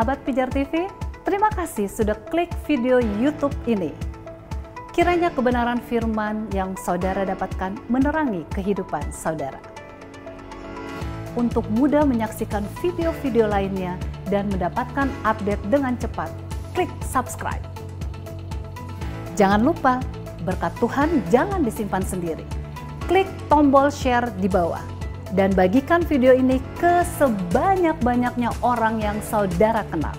Sahabat Pijar TV, terima kasih sudah klik video YouTube ini. Kiranya kebenaran firman yang saudara dapatkan menerangi kehidupan saudara. Untuk mudah menyaksikan video-video lainnya dan mendapatkan update dengan cepat, klik subscribe. Jangan lupa, berkat Tuhan jangan disimpan sendiri. Klik tombol share di bawah. Dan bagikan video ini ke sebanyak-banyaknya orang yang saudara kenal.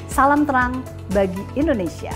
Salam terang bagi Indonesia.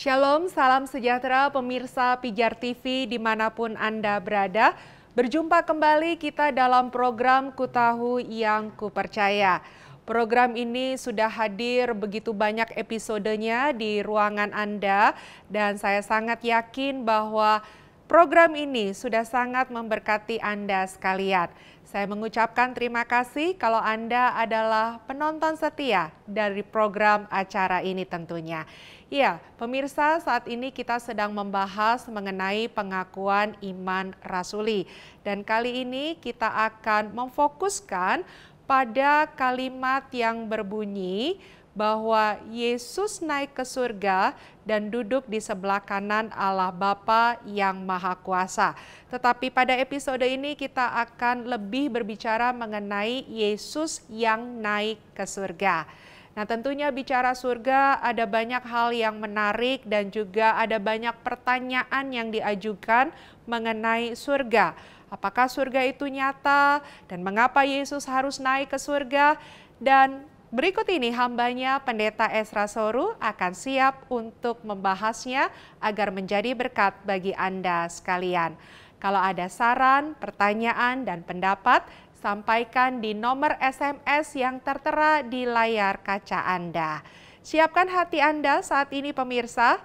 Shalom, salam sejahtera pemirsa Pijar TV dimanapun Anda berada. Berjumpa kembali kita dalam program Ku Tahu Yang Ku Percaya. Program ini sudah hadir begitu banyak episodenya di ruangan Anda dan saya sangat yakin bahwa program ini sudah sangat memberkati Anda sekalian. Saya mengucapkan terima kasih kalau Anda adalah penonton setia dari program acara ini tentunya. Ya, pemirsa, saat ini kita sedang membahas mengenai pengakuan iman rasuli. Dan kali ini kita akan memfokuskan pada kalimat yang berbunyi bahwa Yesus naik ke surga dan duduk di sebelah kanan Allah Bapa yang Maha Kuasa. Tetapi pada episode ini kita akan lebih berbicara mengenai Yesus yang naik ke surga. Nah, tentunya bicara surga ada banyak hal yang menarik dan juga ada banyak pertanyaan yang diajukan mengenai surga. Apakah surga itu nyata dan mengapa Yesus harus naik ke surga? Dan berikut ini hambanya Pendeta Ezra Soru akan siap untuk membahasnya agar menjadi berkat bagi Anda sekalian. Kalau ada saran, pertanyaan, dan pendapat, sampaikan di nomor SMS yang tertera di layar kaca Anda. Siapkan hati Anda saat ini pemirsa,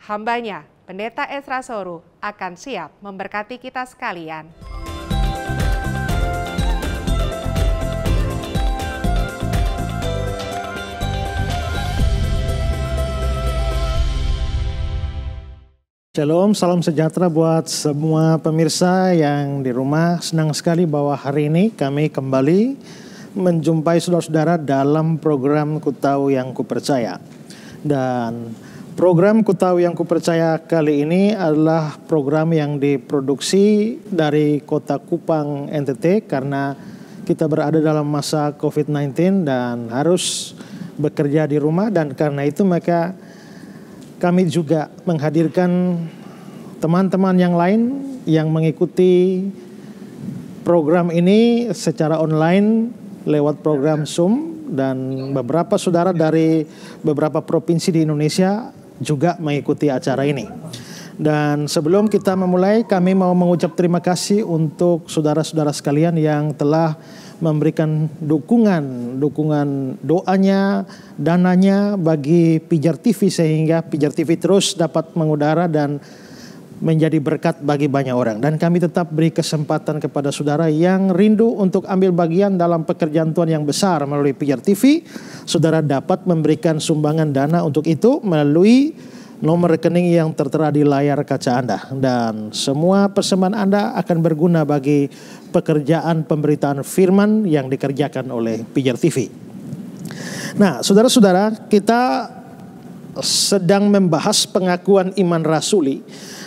hambanya Pendeta Ezra Soru akan siap memberkati kita sekalian. Shalom, salam sejahtera buat semua pemirsa yang di rumah. Senang sekali bahwa hari ini kami kembali menjumpai saudara-saudara dalam program Ku Tahu Yang Ku Percaya. Dan program Ku Tahu Yang Ku Percaya kali ini adalah program yang diproduksi dari Kota Kupang, NTT, karena kita berada dalam masa COVID-19 dan harus bekerja di rumah, dan karena itu maka kami juga menghadirkan teman-teman yang lain yang mengikuti program ini secara online lewat program Zoom, dan beberapa saudara dari beberapa provinsi di Indonesia juga mengikuti acara ini. Dan sebelum kita memulai, kami mau mengucap terima kasih untuk saudara-saudara sekalian yang telah memberikan dukungan doanya, dananya bagi Pijar TV sehingga Pijar TV terus dapat mengudara dan menjadi berkat bagi banyak orang. Dan kami tetap beri kesempatan kepada saudara yang rindu untuk ambil bagian dalam pekerjaan Tuhan yang besar melalui Pijar TV. Saudara dapat memberikan sumbangan dana untuk itu melalui nomor rekening yang tertera di layar kaca Anda. Dan semua persembahan Anda akan berguna bagi pekerjaan pemberitaan firman yang dikerjakan oleh Pijar TV. Nah, saudara-saudara, kita sedang membahas pengakuan iman rasuli.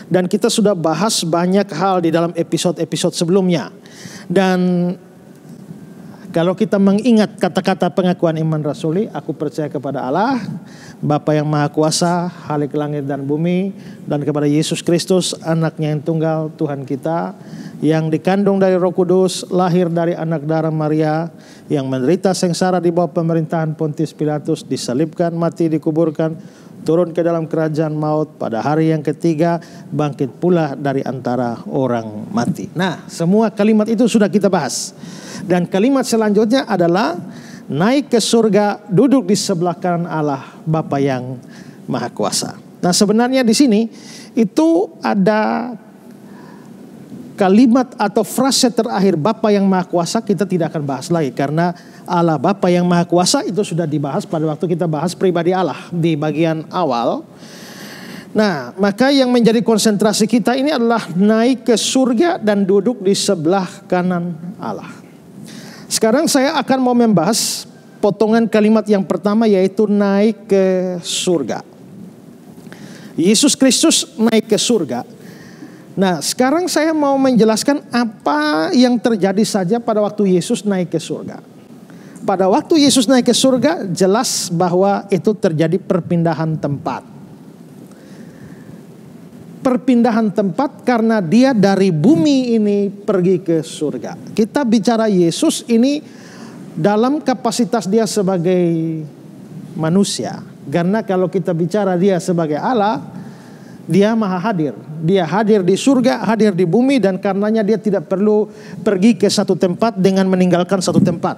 Dan kita sudah bahas banyak hal di dalam episode-episode sebelumnya. Dan Kalau kita mengingat kata-kata pengakuan iman rasuli, aku percaya kepada Allah, Bapa yang Maha Kuasa, Khalik langit dan bumi, dan kepada Yesus Kristus, anaknya yang tunggal, Tuhan kita, yang dikandung dari Roh Kudus, lahir dari anak darah Maria, yang menderita sengsara di bawah pemerintahan Pontius Pilatus, disalibkan, mati, dikuburkan, turun ke dalam kerajaan maut, pada hari yang ketiga bangkit pula dari antara orang mati. Nah, semua kalimat itu sudah kita bahas. Dan kalimat selanjutnya adalah naik ke surga, duduk di sebelah kanan Allah, Bapa yang Maha Kuasa. Nah, sebenarnya di sini itu ada kalimat atau frase terakhir Bapa yang Maha Kuasa kita tidak akan bahas lagi, karena Allah Bapa yang Maha Kuasa itu sudah dibahas pada waktu kita bahas pribadi Allah di bagian awal. Nah, maka yang menjadi konsentrasi kita ini adalah naik ke surga dan duduk di sebelah kanan Allah. Sekarang saya akan mau membahas potongan kalimat yang pertama, yaitu naik ke surga. Yesus Kristus naik ke surga. Nah, sekarang saya mau menjelaskan apa yang terjadi saja pada waktu Yesus naik ke surga. Pada waktu Yesus naik ke surga, jelas bahwa itu terjadi perpindahan tempat. Perpindahan tempat karena dia dari bumi ini pergi ke surga. Kita bicara Yesus ini dalam kapasitas dia sebagai manusia. Karena kalau kita bicara dia sebagai Allah, dia maha hadir. Dia hadir di surga, hadir di bumi, dan karenanya dia tidak perlu pergi ke satu tempat dengan meninggalkan satu tempat.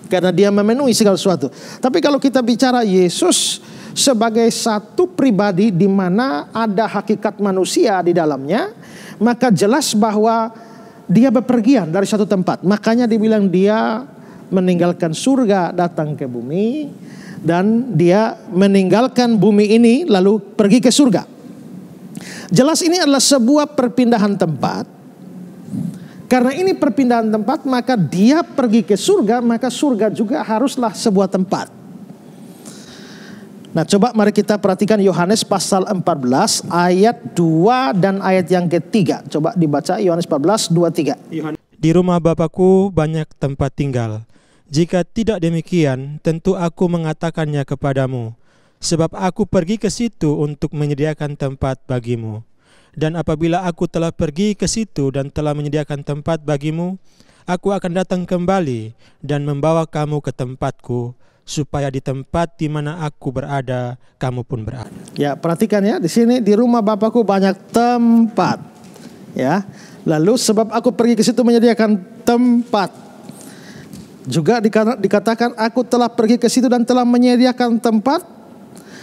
Karena dia memenuhi segala sesuatu. Tapi kalau kita bicara Yesus sebagai satu pribadi di mana ada hakikat manusia di dalamnya, maka jelas bahwa dia bepergian dari satu tempat. Makanya dibilang dia meninggalkan surga datang ke bumi, dan dia meninggalkan bumi ini lalu pergi ke surga. Jelas ini adalah sebuah perpindahan tempat. Karena ini perpindahan tempat, maka dia pergi ke surga, maka surga juga haruslah sebuah tempat. Nah, coba mari kita perhatikan Yohanes pasal 14 ayat 2 dan ayat yang ketiga. Coba dibaca Yohanes 14, 2, 3. Di rumah Bapakku banyak tempat tinggal. Jika tidak demikian, tentu aku mengatakannya kepadamu. Sebab aku pergi ke situ untuk menyediakan tempat bagimu. Dan apabila aku telah pergi ke situ dan telah menyediakan tempat bagimu, aku akan datang kembali dan membawa kamu ke tempatku, supaya di tempat di mana aku berada, kamu pun berada. Ya, perhatikan ya, di sini di rumah Bapakku banyak tempat. Ya, lalu sebab aku pergi ke situ menyediakan tempat. Juga dikatakan aku telah pergi ke situ dan telah menyediakan tempat.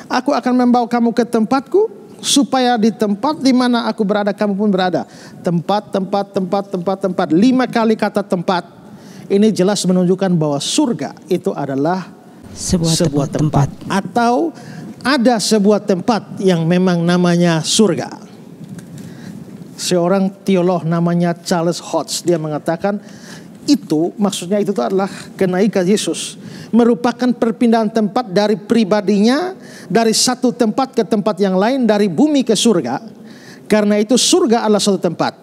Aku akan membawa kamu ke tempatku, supaya di tempat di mana aku berada, kamu pun berada. Tempat. 5 kali kata tempat. Ini jelas menunjukkan bahwa surga itu adalah sebuah tempat. Atau ada sebuah tempat yang memang namanya surga. Seorang teolog namanya Charles Hodge, dia mengatakan itu maksudnya itu adalah kenaikan Yesus. Merupakan perpindahan tempat dari pribadinya, dari satu tempat ke tempat yang lain, dari bumi ke surga. Karena itu surga adalah satu tempat.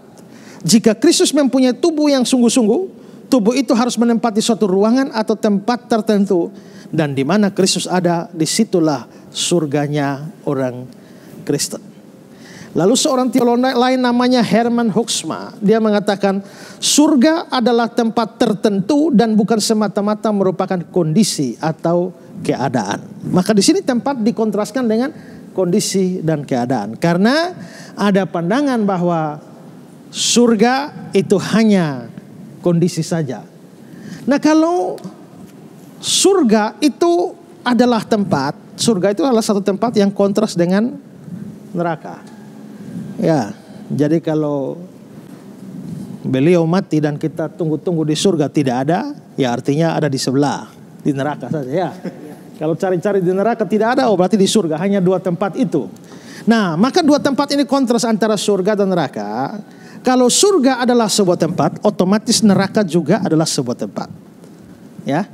Jika Kristus mempunyai tubuh yang sungguh-sungguh, tubuh itu harus menempati suatu ruangan atau tempat tertentu. Dan di mana Kristus ada, disitulah surganya orang Kristen. Lalu seorang teolog lain namanya Herman Hoeksma, dia mengatakan surga adalah tempat tertentu dan bukan semata-mata merupakan kondisi atau keadaan. Maka di sini tempat dikontraskan dengan kondisi dan keadaan. Karena ada pandangan bahwa surga itu hanya kondisi saja. Nah, kalau surga itu adalah tempat, surga itu adalah satu tempat yang kontras dengan neraka. Ya, jadi kalau beliau mati dan kita tunggu-tunggu di surga tidak ada, ya artinya ada di sebelah, di neraka saja ya. Kalau cari-cari di neraka tidak ada, oh berarti di surga hanya dua tempat itu. Nah, maka dua tempat ini kontras antara surga dan neraka. Kalau surga adalah sebuah tempat, otomatis neraka juga adalah sebuah tempat. Ya.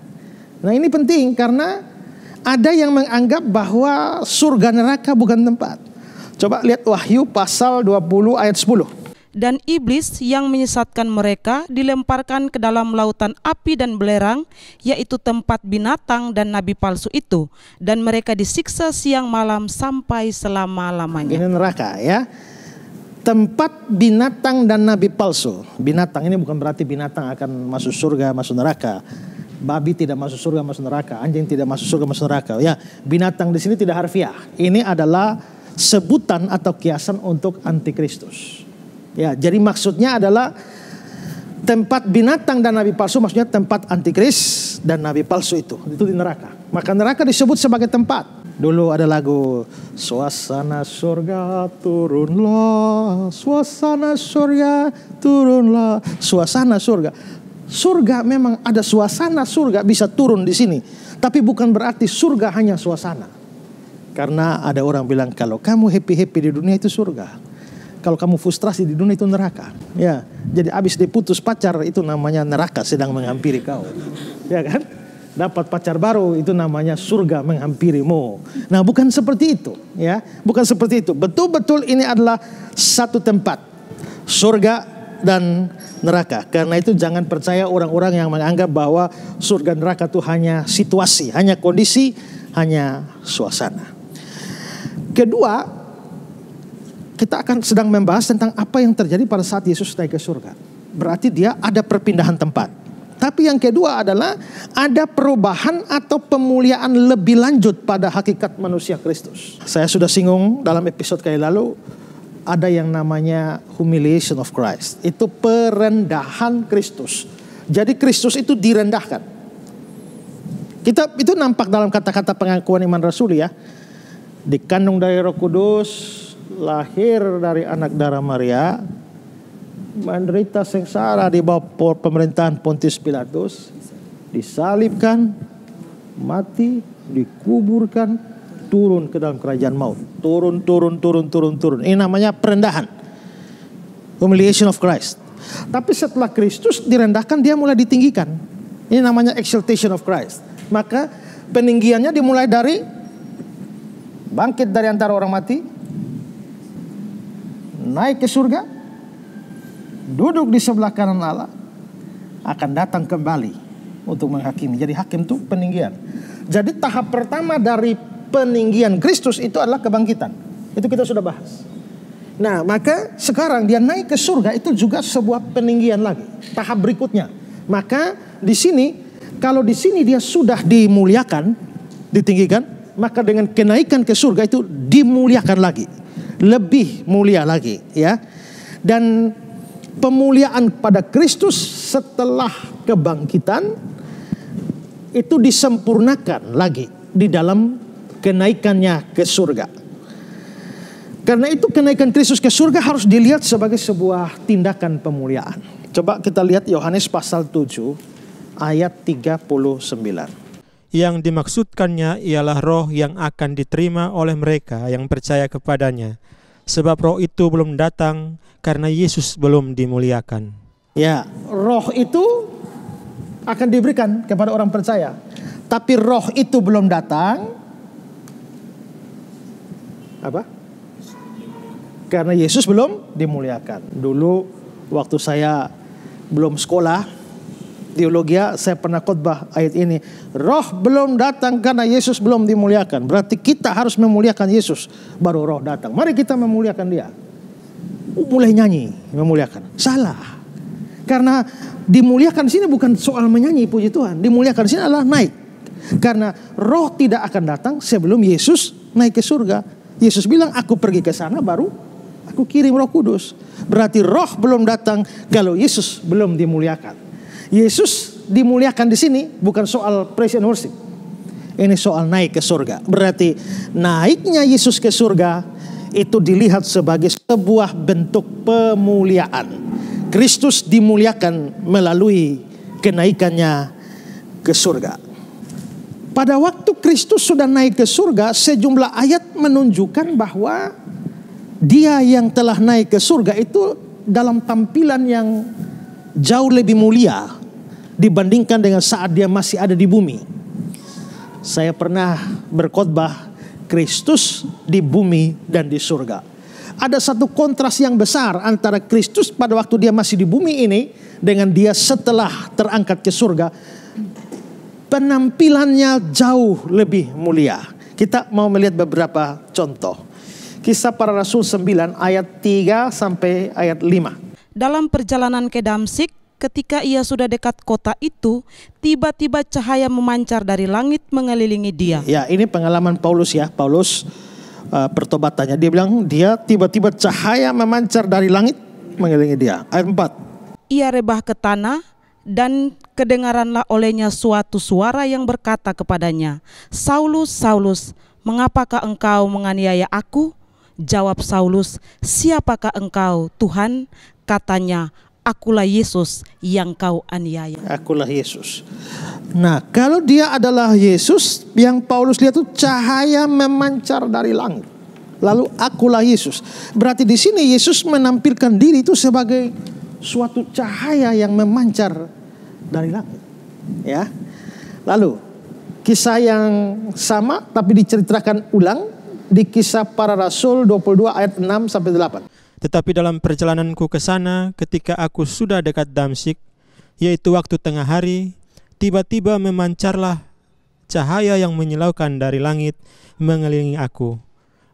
Nah, ini penting karena ada yang menganggap bahwa surga neraka bukan tempat. Coba lihat Wahyu pasal 20 ayat 10. Dan iblis yang menyesatkan mereka dilemparkan ke dalam lautan api dan belerang, yaitu tempat binatang dan nabi palsu itu. Dan mereka disiksa siang malam sampai selama-lamanya. Ini neraka ya. Tempat binatang dan nabi palsu. Binatang ini bukan berarti binatang akan masuk surga, masuk neraka. Babi tidak masuk surga, masuk neraka. Anjing tidak masuk surga, masuk neraka. Ya, binatang di sini tidak harfiah. Ini adalah sebutan atau kiasan untuk antikristus. Ya, jadi maksudnya adalah tempat binatang dan nabi palsu, maksudnya tempat antikris dan nabi palsu itu di neraka. Maka neraka disebut sebagai tempat. Dulu ada lagu, suasana surga turunlah, suasana surga turunlah, suasana surga. Surga memang ada suasana surga bisa turun di sini, tapi bukan berarti surga hanya suasana. Karena ada orang bilang kalau kamu happy-happy di dunia itu surga. Kalau kamu frustrasi di dunia itu neraka. Ya, jadi abis diputus pacar itu namanya neraka sedang menghampiri kau. Ya kan? Dapat pacar baru itu namanya surga menghampirimu. Nah, bukan seperti itu, ya. Bukan seperti itu. Betul-betul ini adalah satu tempat. Surga dan neraka. Karena itu jangan percaya orang-orang yang menganggap bahwa surga neraka itu hanya situasi, hanya kondisi, hanya suasana. Kedua, kita akan sedang membahas tentang apa yang terjadi pada saat Yesus naik ke surga. Berarti dia ada perpindahan tempat. Tapi yang kedua adalah ada perubahan atau pemuliaan lebih lanjut pada hakikat manusia Kristus. Saya sudah singgung dalam episode kali lalu, ada yang namanya humiliation of Christ. Itu perendahan Kristus. Jadi Kristus itu direndahkan. Kita itu nampak dalam kata-kata pengakuan iman rasuli ya. Dikandung dari Roh Kudus, lahir dari anak darah Maria, menderita sengsara di bawah pemerintahan Pontius Pilatus, disalibkan, mati, dikuburkan, turun ke dalam kerajaan maut. Turun. Ini namanya perendahan. Humiliation of Christ. Tapi setelah Kristus direndahkan, dia mulai ditinggikan. Ini namanya exaltation of Christ. Maka peninggiannya dimulai dari bangkit dari antara orang mati, naik ke surga, duduk di sebelah kanan Allah, akan datang kembali untuk menghakimi. Jadi hakim itu peninggian. Jadi tahap pertama dari peninggian Kristus itu adalah kebangkitan. Itu kita sudah bahas. Nah, maka sekarang dia naik ke surga itu juga sebuah peninggian lagi. Tahap berikutnya. Maka di sini, kalau di sini dia sudah dimuliakan, ditinggikan, maka dengan kenaikan ke surga itu dimuliakan lagi. Lebih mulia lagi, ya. Dan pemuliaan pada Kristus setelah kebangkitan itu disempurnakan lagi di dalam kenaikannya ke surga. Karena itu kenaikan Kristus ke surga harus dilihat sebagai sebuah tindakan pemuliaan. Coba kita lihat Yohanes pasal 7 ayat 39. Yang dimaksudkannya ialah roh yang akan diterima oleh mereka yang percaya kepadanya. Sebab roh itu belum datang karena Yesus belum dimuliakan. Ya, roh itu akan diberikan kepada orang percaya. Tapi roh itu belum datang. Apa? Karena Yesus belum dimuliakan. Dulu waktu saya belum sekolah teologi, saya pernah khotbah ayat ini. Roh belum datang karena Yesus belum dimuliakan. Berarti kita harus memuliakan Yesus baru roh datang. Mari kita memuliakan dia. Mulai nyanyi memuliakan. Salah. Karena dimuliakan di sini bukan soal menyanyi puji Tuhan. Dimuliakan di sini adalah naik. Karena roh tidak akan datang sebelum Yesus naik ke surga. Yesus bilang aku pergi ke sana baru aku kirim Roh Kudus. Berarti roh belum datang kalau Yesus belum dimuliakan. Yesus dimuliakan di sini bukan soal praise and worship. Ini soal naik ke surga. Berarti naiknya Yesus ke surga itu dilihat sebagai sebuah bentuk pemuliaan. Kristus dimuliakan melalui kenaikannya ke surga. Pada waktu Kristus sudah naik ke surga, sejumlah ayat menunjukkan bahwa dia yang telah naik ke surga itu dalam tampilan yang jauh lebih mulia dibandingkan dengan saat dia masih ada di bumi. Saya pernah berkhotbah Kristus di bumi dan di surga. Ada satu kontras yang besar antara Kristus pada waktu dia masih di bumi ini dengan dia setelah terangkat ke surga. Penampilannya jauh lebih mulia. Kita mau melihat beberapa contoh. Kisah Para Rasul 9 ayat 3 sampai ayat 5. Dalam perjalanan ke Damsyik, ketika ia sudah dekat kota itu, tiba-tiba cahaya memancar dari langit mengelilingi dia. Ya, ini pengalaman Paulus ya. Paulus pertobatannya. Dia bilang dia tiba-tiba cahaya memancar dari langit mengelilingi dia. Ayat 4. Ia rebah ke tanah dan kedengaranlah olehnya suatu suara yang berkata kepadanya, Saulus, Saulus, mengapakah engkau menganiaya aku? Jawab Saulus, siapakah engkau, Tuhan? Katanya, akulah Yesus yang kau aniaya. Akulah Yesus. Nah, kalau dia adalah Yesus, yang Paulus lihat itu cahaya memancar dari langit. Lalu akulah Yesus. Berarti di sini Yesus menampilkan diri itu sebagai suatu cahaya yang memancar dari langit. Ya. Lalu kisah yang sama tapi diceritakan ulang di Kisah Para Rasul 22 ayat 6 sampai 8. Tetapi dalam perjalananku ke sana, ketika aku sudah dekat Damsyik, yaitu waktu tengah hari, tiba-tiba memancarlah cahaya yang menyilaukan dari langit mengelilingi aku.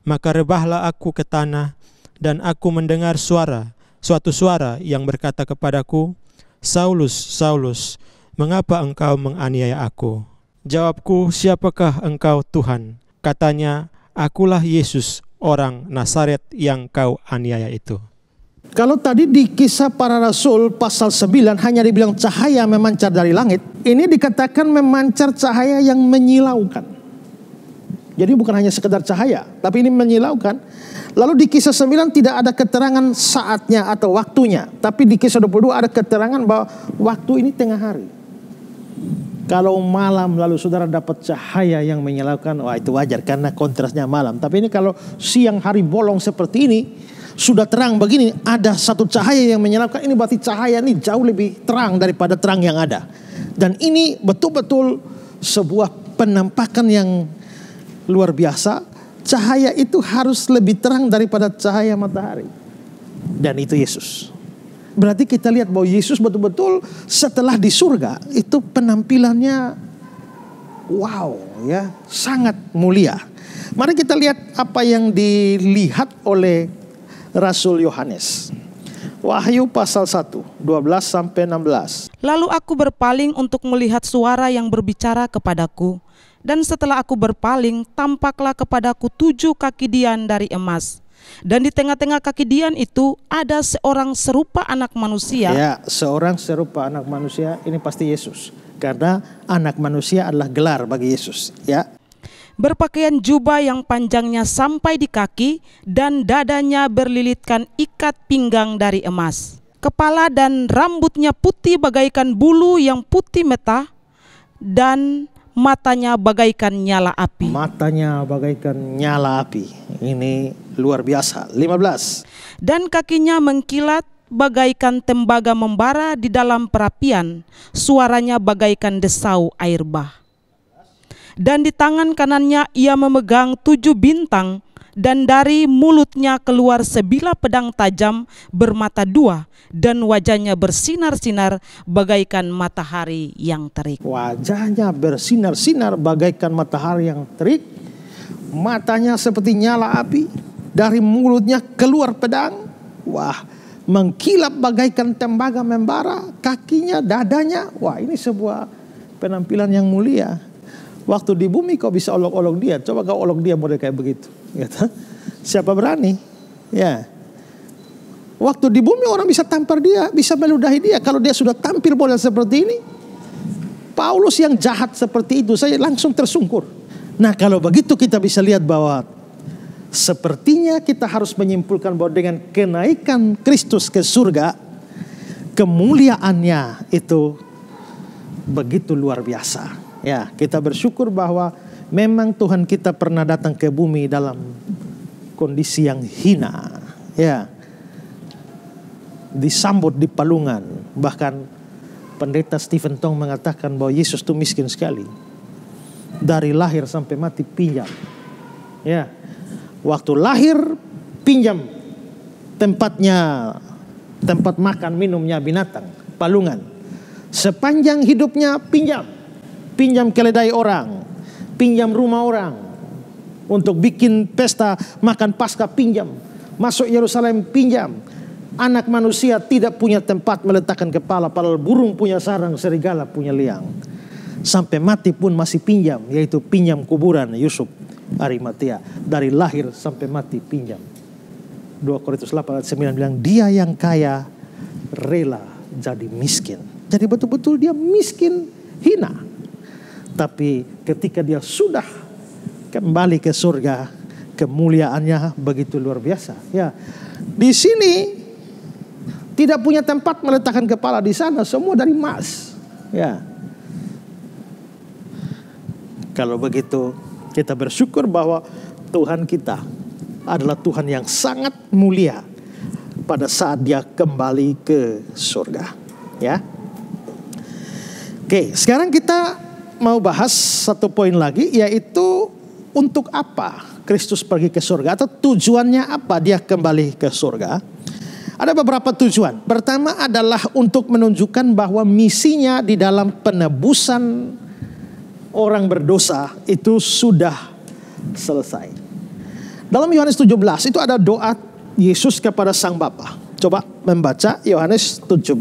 Maka rebahlah aku ke tanah, dan aku mendengar suatu suara yang berkata kepadaku, Saulus, Saulus, mengapa engkau menganiaya aku? Jawabku, siapakah engkau Tuhan? Katanya, akulah Yesus, orang Nazaret yang kau aniaya itu. Kalau tadi di Kisah Para Rasul pasal 9 hanya dibilang cahaya memancar dari langit, ini dikatakan memancar cahaya yang menyilaukan. Jadi bukan hanya sekedar cahaya, tapi ini menyilaukan. Lalu di Kisah 9 tidak ada keterangan saatnya atau waktunya, tapi di Kisah 22 ada keterangan bahwa waktu ini tengah hari. Kalau malam lalu saudara dapat cahaya yang menyilaukan, wah itu wajar karena kontrasnya malam. Tapi ini kalau siang hari bolong seperti ini, sudah terang begini, ada satu cahaya yang menyilaukan, ini berarti cahaya ini jauh lebih terang daripada terang yang ada. Dan ini betul-betul sebuah penampakan yang luar biasa. Cahaya itu harus lebih terang daripada cahaya matahari. Dan itu Yesus. Berarti kita lihat bahwa Yesus betul-betul setelah di surga itu penampilannya wow ya, sangat mulia. Mari kita lihat apa yang dilihat oleh Rasul Yohanes. Wahyu pasal 1, 12 sampai 16. Lalu aku berpaling untuk melihat suara yang berbicara kepadaku. Dan setelah aku berpaling, tampaklah kepadaku 7 kaki dian dari emas. Dan di tengah-tengah kaki dian itu ada seorang serupa anak manusia. Ya, seorang serupa anak manusia, ini pasti Yesus. Karena anak manusia adalah gelar bagi Yesus. Ya. Berpakaian jubah yang panjangnya sampai di kaki dan dadanya berlilitkan ikat pinggang dari emas. Kepala dan rambutnya putih bagaikan bulu yang putih meta dan matanya bagaikan nyala api. Matanya bagaikan nyala api. Ini luar biasa. 15. Dan kakinya mengkilat bagaikan tembaga membara di dalam perapian. Suaranya bagaikan desau air bah. Dan di tangan kanannya ia memegang 7 bintang. Dan dari mulutnya keluar sebilah pedang tajam bermata 2. Dan wajahnya bersinar-sinar bagaikan matahari yang terik. Wajahnya bersinar-sinar bagaikan matahari yang terik. Matanya seperti nyala api. Dari mulutnya keluar pedang. Wah, mengkilap bagaikan tembaga membara. Kakinya, dadanya. Wah, ini sebuah penampilan yang mulia. Waktu di bumi kau bisa olok-olok dia. Coba kau olok dia model kayak begitu. Siapa berani? Ya. Waktu di bumi orang bisa tampar dia, bisa meludahi dia. Kalau dia sudah tampil model seperti ini, Paulus yang jahat seperti itu, saya langsung tersungkur. Nah, kalau begitu kita bisa lihat bahwa sepertinya kita harus menyimpulkan bahwa dengan kenaikan Kristus ke surga, kemuliaannya itu begitu luar biasa. Ya, kita bersyukur bahwa memang Tuhan kita pernah datang ke bumi dalam kondisi yang hina. Ya. Disambut di palungan. Bahkan pendeta Stephen Tong mengatakan bahwa Yesus itu miskin sekali. Dari lahir sampai mati pinjam. Ya. Waktu lahir pinjam tempatnya, tempat makan minumnya binatang, palungan. Sepanjang hidupnya pinjam keledai orang, pinjam rumah orang. Untuk bikin pesta makan Paskah pinjam, masuk Yerusalem pinjam. Anak manusia tidak punya tempat meletakkan kepala, padahal burung punya sarang, serigala punya liang. Sampai mati pun masih pinjam, yaitu pinjam kuburan Yusuf Arimatea. Dari lahir sampai mati pinjam. 2 Korintus 8 ayat 9 bilang, dia yang kaya rela jadi miskin. Jadi betul-betul dia miskin, hina. Tapi ketika dia sudah kembali ke surga, kemuliaannya begitu luar biasa. Ya, di sini tidak punya tempat meletakkan kepala, di sana semua dari emas. Ya. Kalau begitu kita bersyukur bahwa Tuhan kita adalah Tuhan yang sangat mulia pada saat dia kembali ke surga. Ya. Oke, sekarang kita mau bahas satu poin lagi, yaitu untuk apa Kristus pergi ke surga atau tujuannya apa dia kembali ke surga. Ada beberapa tujuan. Pertama adalah untuk menunjukkan bahwa misinya di dalam penebusan orang berdosa itu sudah selesai. Dalam Yohanes 17 itu ada doa Yesus kepada Sang Bapa. Coba membaca Yohanes 17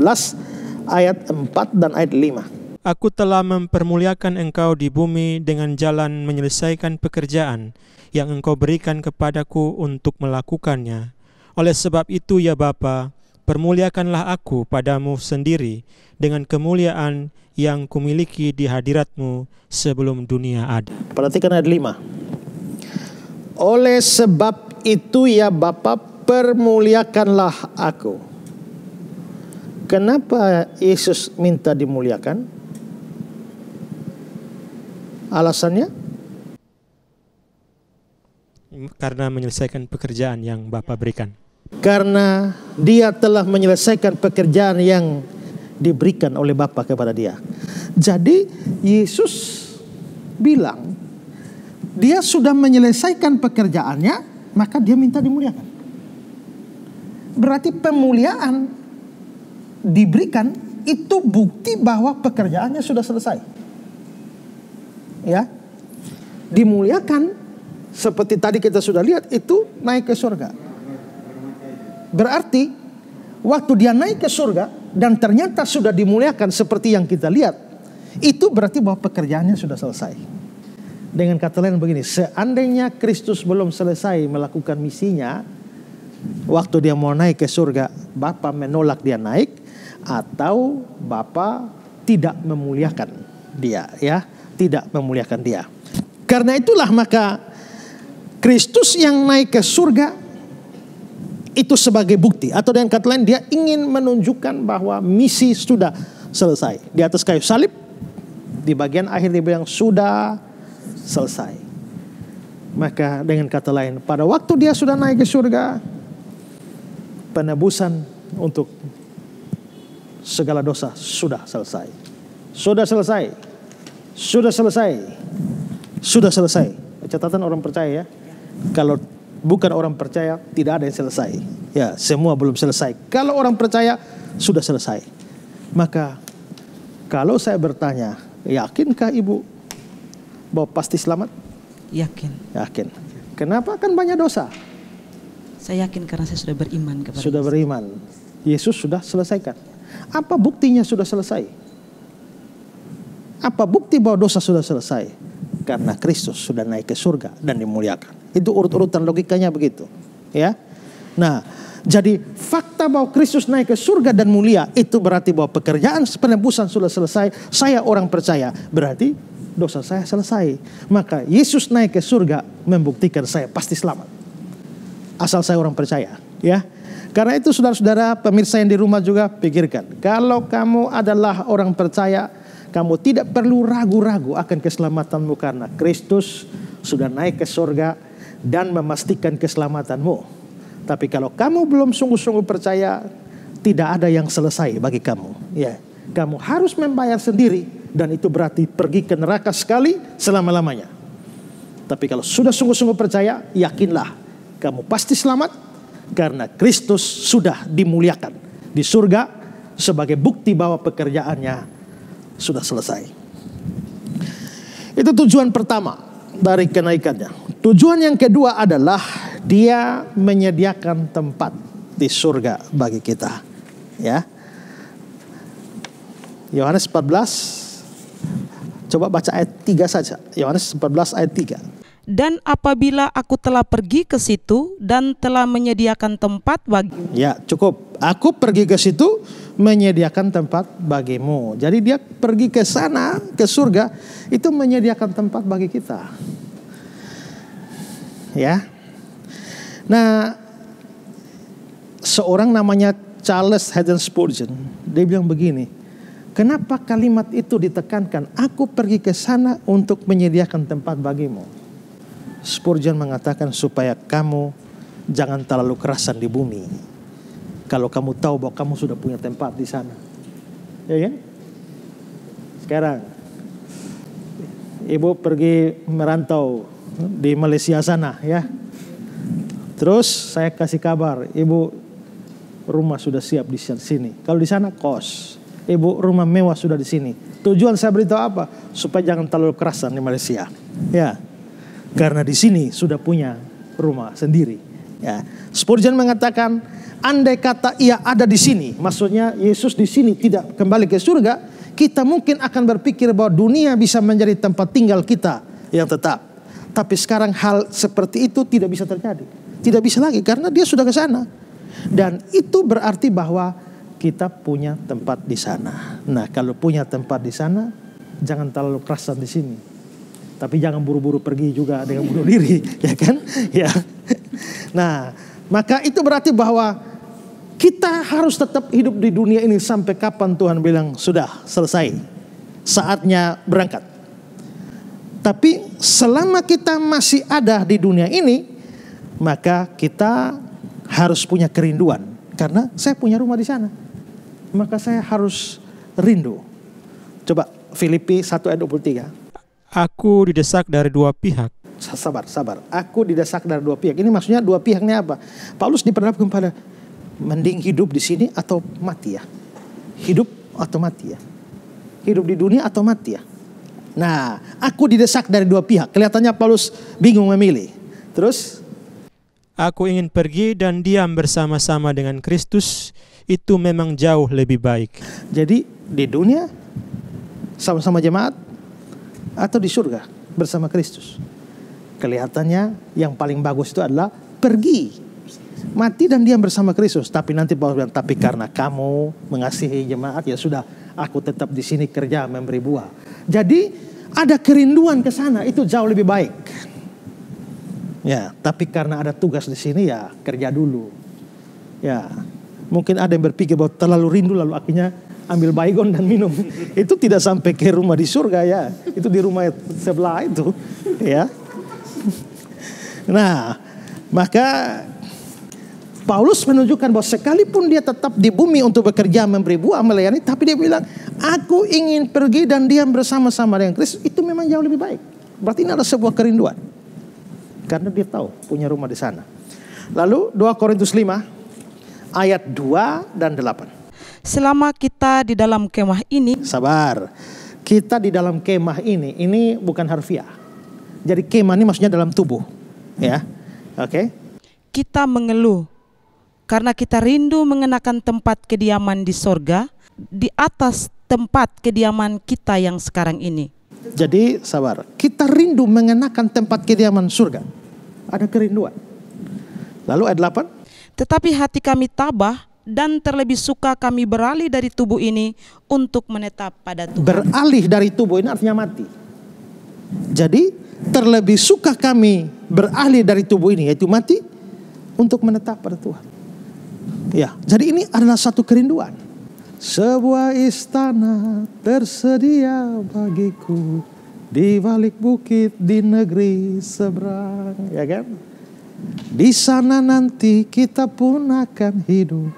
ayat 4 dan ayat 5. Aku telah mempermuliakan engkau di bumi dengan jalan menyelesaikan pekerjaan yang engkau berikan kepadaku untuk melakukannya. Oleh sebab itu ya Bapa, permuliakanlah aku padamu sendiri dengan kemuliaan yang kumiliki di hadiratmu sebelum dunia ada. Perhatikan ayat 5. Oleh sebab itu ya Bapa, permuliakanlah aku. Kenapa Yesus minta dimuliakan? Alasannya? Karena menyelesaikan pekerjaan yang Bapa berikan. Karena dia telah menyelesaikan pekerjaan yang diberikan oleh Bapa kepada dia. Jadi Yesus bilang dia sudah menyelesaikan pekerjaannya, maka dia minta dimuliakan. Berarti pemuliaan diberikan itu bukti bahwa pekerjaannya sudah selesai. Ya, dimuliakan seperti tadi kita sudah lihat itu naik ke surga. Berarti waktu dia naik ke surga dan ternyata sudah dimuliakan seperti yang kita lihat, itu berarti bahwa pekerjaannya sudah selesai. Dengan kata lain begini, seandainya Kristus belum selesai melakukan misinya, waktu dia mau naik ke surga, Bapa menolak dia naik, atau Bapa tidak memuliakan dia, ya, tidak memuliakan dia. Karena itulah maka Kristus yang naik ke surga itu sebagai bukti, atau dengan kata lain dia ingin menunjukkan bahwa misi sudah selesai. Di atas kayu salib, di bagian akhir dia bilang sudah selesai. Maka dengan kata lain, pada waktu dia sudah naik ke surga, penebusan untuk segala dosa sudah selesai. Sudah selesai. Sudah selesai. Sudah selesai. Catatan orang percaya ya. Kalau bukan orang percaya, tidak ada yang selesai. Ya, semua belum selesai. Kalau orang percaya, sudah selesai. Maka kalau saya bertanya, yakinkah ibu bahwa pasti selamat? Yakin. Yakin. Kenapa? Kan banyak dosa. Saya yakin karena saya sudah beriman kepada Sudah Yesus. beriman. Yesus sudah selesaikan. Apa buktinya sudah selesai? Apa bukti bahwa dosa sudah selesai? Karena Kristus sudah naik ke surga dan dimuliakan. Itu urut-urutan logikanya begitu, ya. Nah, jadi fakta bahwa Kristus naik ke surga dan mulia itu berarti bahwa pekerjaan penebusan sudah selesai. Saya orang percaya, berarti dosa saya selesai. Maka Yesus naik ke surga membuktikan saya pasti selamat. Asal saya orang percaya, ya. Karena itu saudara-saudara pemirsa yang di rumah juga pikirkan, kalau kamu adalah orang percaya, kamu tidak perlu ragu-ragu akan keselamatanmu karena Kristus sudah naik ke surga dan memastikan keselamatanmu. Tapi kalau kamu belum sungguh-sungguh percaya, tidak ada yang selesai bagi kamu. Ya, kamu harus membayar sendiri dan itu berarti pergi ke neraka sekali selama-lamanya. Tapi kalau sudah sungguh-sungguh percaya, yakinlah kamu pasti selamat Karena Kristus sudah dimuliakan di surga sebagai bukti bahwa pekerjaannya sudah selesai. Itu tujuan pertama dari kenaikannya. Tujuan yang kedua adalah dia menyediakan tempat di surga bagi kita. Ya. Yohanes 14, coba baca ayat 3 saja. Yohanes 14 ayat 3. Dan apabila aku telah pergi ke situ dan telah menyediakan tempat bagi... Ya, cukup. Aku pergi ke situ menyediakan tempat bagimu. Jadi dia pergi ke sana, ke surga, itu menyediakan tempat bagi kita. Ya. Nah, seorang namanya Charles Haddon Spurgeon, dia bilang begini, kenapa kalimat itu ditekankan? Aku pergi ke sana untuk menyediakan tempat bagimu. Spurgeon mengatakan supaya kamu jangan terlalu kerasan di bumi. Kalau kamu tahu bahwa kamu sudah punya tempat di sana. Ya kan? Sekarang ibu pergi merantau di Malaysia sana ya. Terus saya kasih kabar, ibu rumah sudah siap di sini. Kalau di sana kos. Ibu rumah mewah sudah di sini. Tujuan saya beritahu apa? Supaya jangan terlalu kerasan di Malaysia. Ya. Karena di sini sudah punya rumah sendiri. Ya. Spurgeon mengatakan, andai kata ia ada di sini, maksudnya Yesus di sini tidak kembali ke surga, kita mungkin akan berpikir bahwa dunia bisa menjadi tempat tinggal kita yang tetap. Tapi sekarang hal seperti itu tidak bisa terjadi. Tidak bisa lagi karena dia sudah ke sana. Dan itu berarti bahwa kita punya tempat di sana. Nah, kalau punya tempat di sana, jangan terlalu kerasan di sini. Tapi jangan buru-buru pergi juga dengan bunuh diri, ya kan? Ya. Nah, maka itu berarti bahwa kita harus tetap hidup di dunia ini sampai kapan Tuhan bilang sudah selesai, saatnya berangkat. Tapi selama kita masih ada di dunia ini, maka kita harus punya kerinduan. Karena saya punya rumah di sana, maka saya harus rindu. Coba Filipi 1 ayat 23. Aku didesak dari dua pihak. Sabar. Aku didesak dari dua pihak. Ini maksudnya dua pihaknya apa? Paulus diperhadapkan pada mending hidup di sini atau mati ya. Hidup atau mati ya. Hidup di dunia atau mati ya. Nah, aku didesak dari dua pihak. Kelihatannya Paulus bingung memilih. Terus? Aku ingin pergi dan diam bersama-sama dengan Kristus. Itu memang jauh lebih baik. Jadi di dunia sama-sama jemaat atau di surga bersama Kristus. Kelihatannya yang paling bagus itu adalah pergi, mati dan diam bersama Kristus. Tapi nanti Paulus bilang, tapi karena kamu mengasihi jemaat, ya sudah, aku tetap di sini kerja memberi buah. Jadi ada kerinduan ke sana, itu jauh lebih baik. Ya, tapi karena ada tugas di sini ya kerja dulu. Ya, mungkin ada yang berpikir bahwa terlalu rindu lalu akhirnya ambil baygon dan minum. Itu tidak sampai ke rumah di surga ya. Itu di rumah sebelah itu. Ya. Nah, maka Paulus menunjukkan bahwa sekalipun dia tetap di bumi untuk bekerja memberi buah melayani, tapi dia bilang, aku ingin pergi dan diam bersama-sama dengan Kristus. Itu memang jauh lebih baik. Berarti ini adalah sebuah kerinduan. Karena dia tahu punya rumah di sana. Lalu 2 Korintus 5 ayat 2 dan 8. Selama kita di dalam kemah ini. Sabar. Kita di dalam kemah ini bukan harfiah. Jadi kemah ini maksudnya dalam tubuh. Ya. Oke. Kita mengeluh karena kita rindu mengenakan tempat kediaman di sorga di atas tempat kediaman kita yang sekarang ini. Jadi sabar. Kita rindu mengenakan tempat kediaman surga. Ada kerinduan. Lalu ayat 8. Tetapi hati kami tabah dan terlebih suka kami beralih dari tubuh ini untuk menetap pada Tuhan. Beralih dari tubuh ini artinya mati. Jadi terlebih suka kami beralih dari tubuh ini, yaitu mati, untuk menetap pada Tuhan. Ya, jadi ini adalah satu kerinduan. Sebuah istana tersedia bagiku di balik bukit di negeri seberang, ya kan? Di sana nanti kita pun akan hidup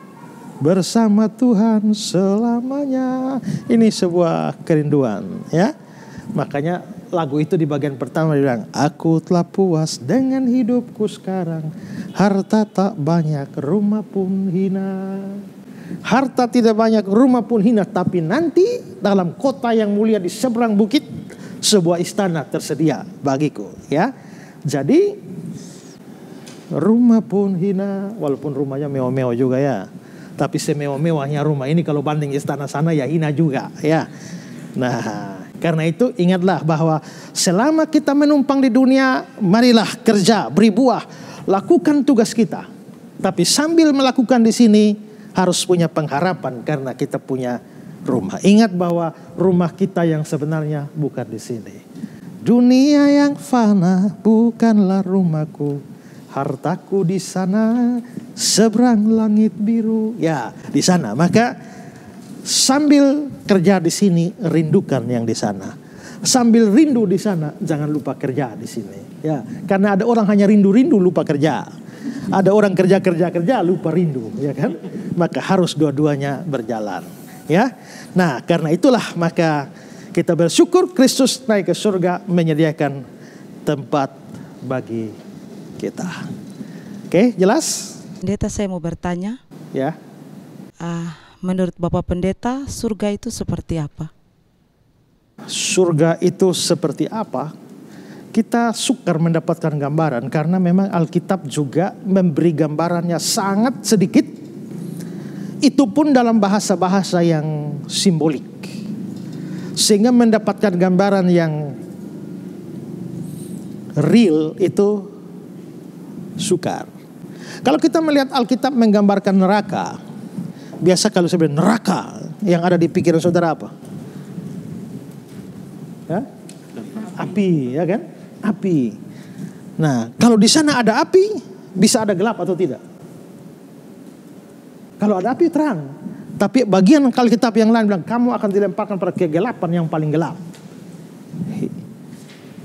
bersama Tuhan selamanya. Ini sebuah kerinduan, ya. Makanya lagu itu di bagian pertama dia bilang, aku telah puas dengan hidupku sekarang. Harta tak banyak, rumah pun hina. Harta tidak banyak, rumah pun hina. Tapi nanti dalam kota yang mulia di seberang bukit, sebuah istana tersedia bagiku. Ya, jadi rumah pun hina, walaupun rumahnya mewah-mewah juga ya. Tapi semewah-mewahnya rumah ini kalau banding istana sana ya hina juga ya. Nah, karena itu ingatlah bahwa selama kita menumpang di dunia, marilah kerja, beri buah, lakukan tugas kita. Tapi sambil melakukan di sini harus punya pengharapan karena kita punya rumah. Ingat bahwa rumah kita yang sebenarnya bukan di sini. Dunia yang fana bukanlah rumahku, hartaku di sana seberang langit biru. Ya, di sana. Maka sambil kerja di sini, rindukan yang di sana. Sambil rindu di sana, jangan lupa kerja di sini. Ya, karena ada orang hanya rindu-rindu lupa kerja. Ada orang kerja lupa rindu, ya kan? Maka harus dua-duanya berjalan. Ya, nah karena itulah maka kita bersyukur Kristus naik ke surga menyediakan tempat bagi kita. Oke, jelas? Pendeta, saya mau bertanya. Ya. Menurut Bapak Pendeta, surga itu seperti apa? Surga itu seperti apa? Kita sukar mendapatkan gambaran karena memang Alkitab juga memberi gambarannya sangat sedikit. Itu pun dalam bahasa-bahasa yang simbolik. Sehingga mendapatkan gambaran yang real itu sukar. Kalau kita melihat Alkitab menggambarkan neraka, biasa kalau saya bilang neraka, yang ada di pikiran saudara apa? Ya? Api, ya kan? Api. Nah, kalau di sana ada api, bisa ada gelap atau tidak? Kalau ada api terang. Tapi bagian Alkitab yang lain bilang kamu akan dilemparkan pada kegelapan yang paling gelap.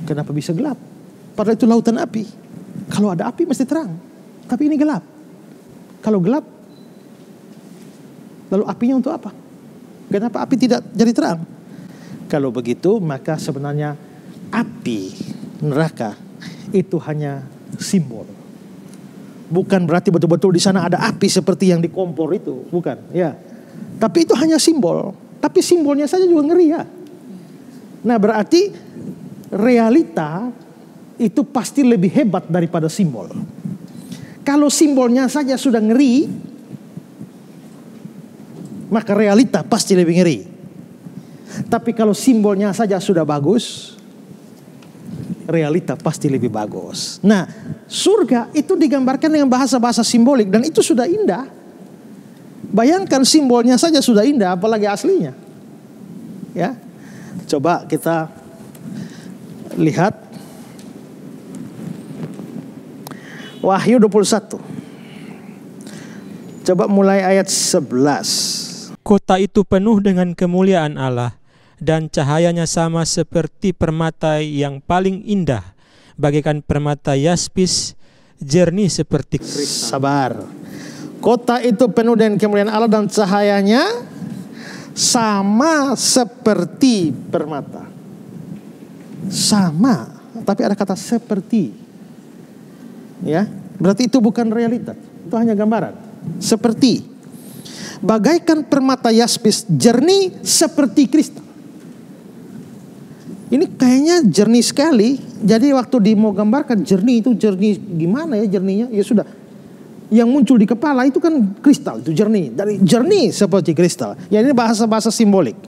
Kenapa bisa gelap? Padahal itu lautan api. Kalau ada api mesti terang. Tapi ini gelap. Kalau gelap, lalu apinya untuk apa? Kenapa api tidak jadi terang? Kalau begitu maka sebenarnya api neraka itu hanya simbol. Bukan berarti betul-betul di sana ada api seperti yang di kompor itu, bukan. Ya, tapi itu hanya simbol. Tapi simbolnya saja juga ngeri ya. Nah berarti realita itu pasti lebih hebat daripada simbol. Kalau simbolnya saja sudah ngeri, maka realita pasti lebih ngeri. Tapi kalau simbolnya saja sudah bagus, realita pasti lebih bagus. Nah, surga itu digambarkan dengan bahasa-bahasa simbolik dan itu sudah indah. Bayangkan simbolnya saja sudah indah, apalagi aslinya. Ya. Coba kita lihat Wahyu 21. Coba mulai ayat 11. Kota itu penuh dengan kemuliaan Allah, dan cahayanya sama seperti permata yang paling indah, bagaikan permata yaspis, jernih seperti kristal. Sabar. Kota itu penuh dengan kemuliaan Allah dan cahayanya sama seperti permata. Sama, tapi ada kata seperti. Ya, berarti itu bukan realitas, itu hanya gambaran. Seperti, bagaikan permata yaspis, jernih seperti kristal. Ini kayaknya jernih sekali. Jadi waktu mau gambarkan jernih itu jernih gimana ya jernihnya? Ya sudah, yang muncul di kepala itu kan kristal, itu jernih. Dari jernih seperti kristal. Ya ini bahasa-bahasa simbolik.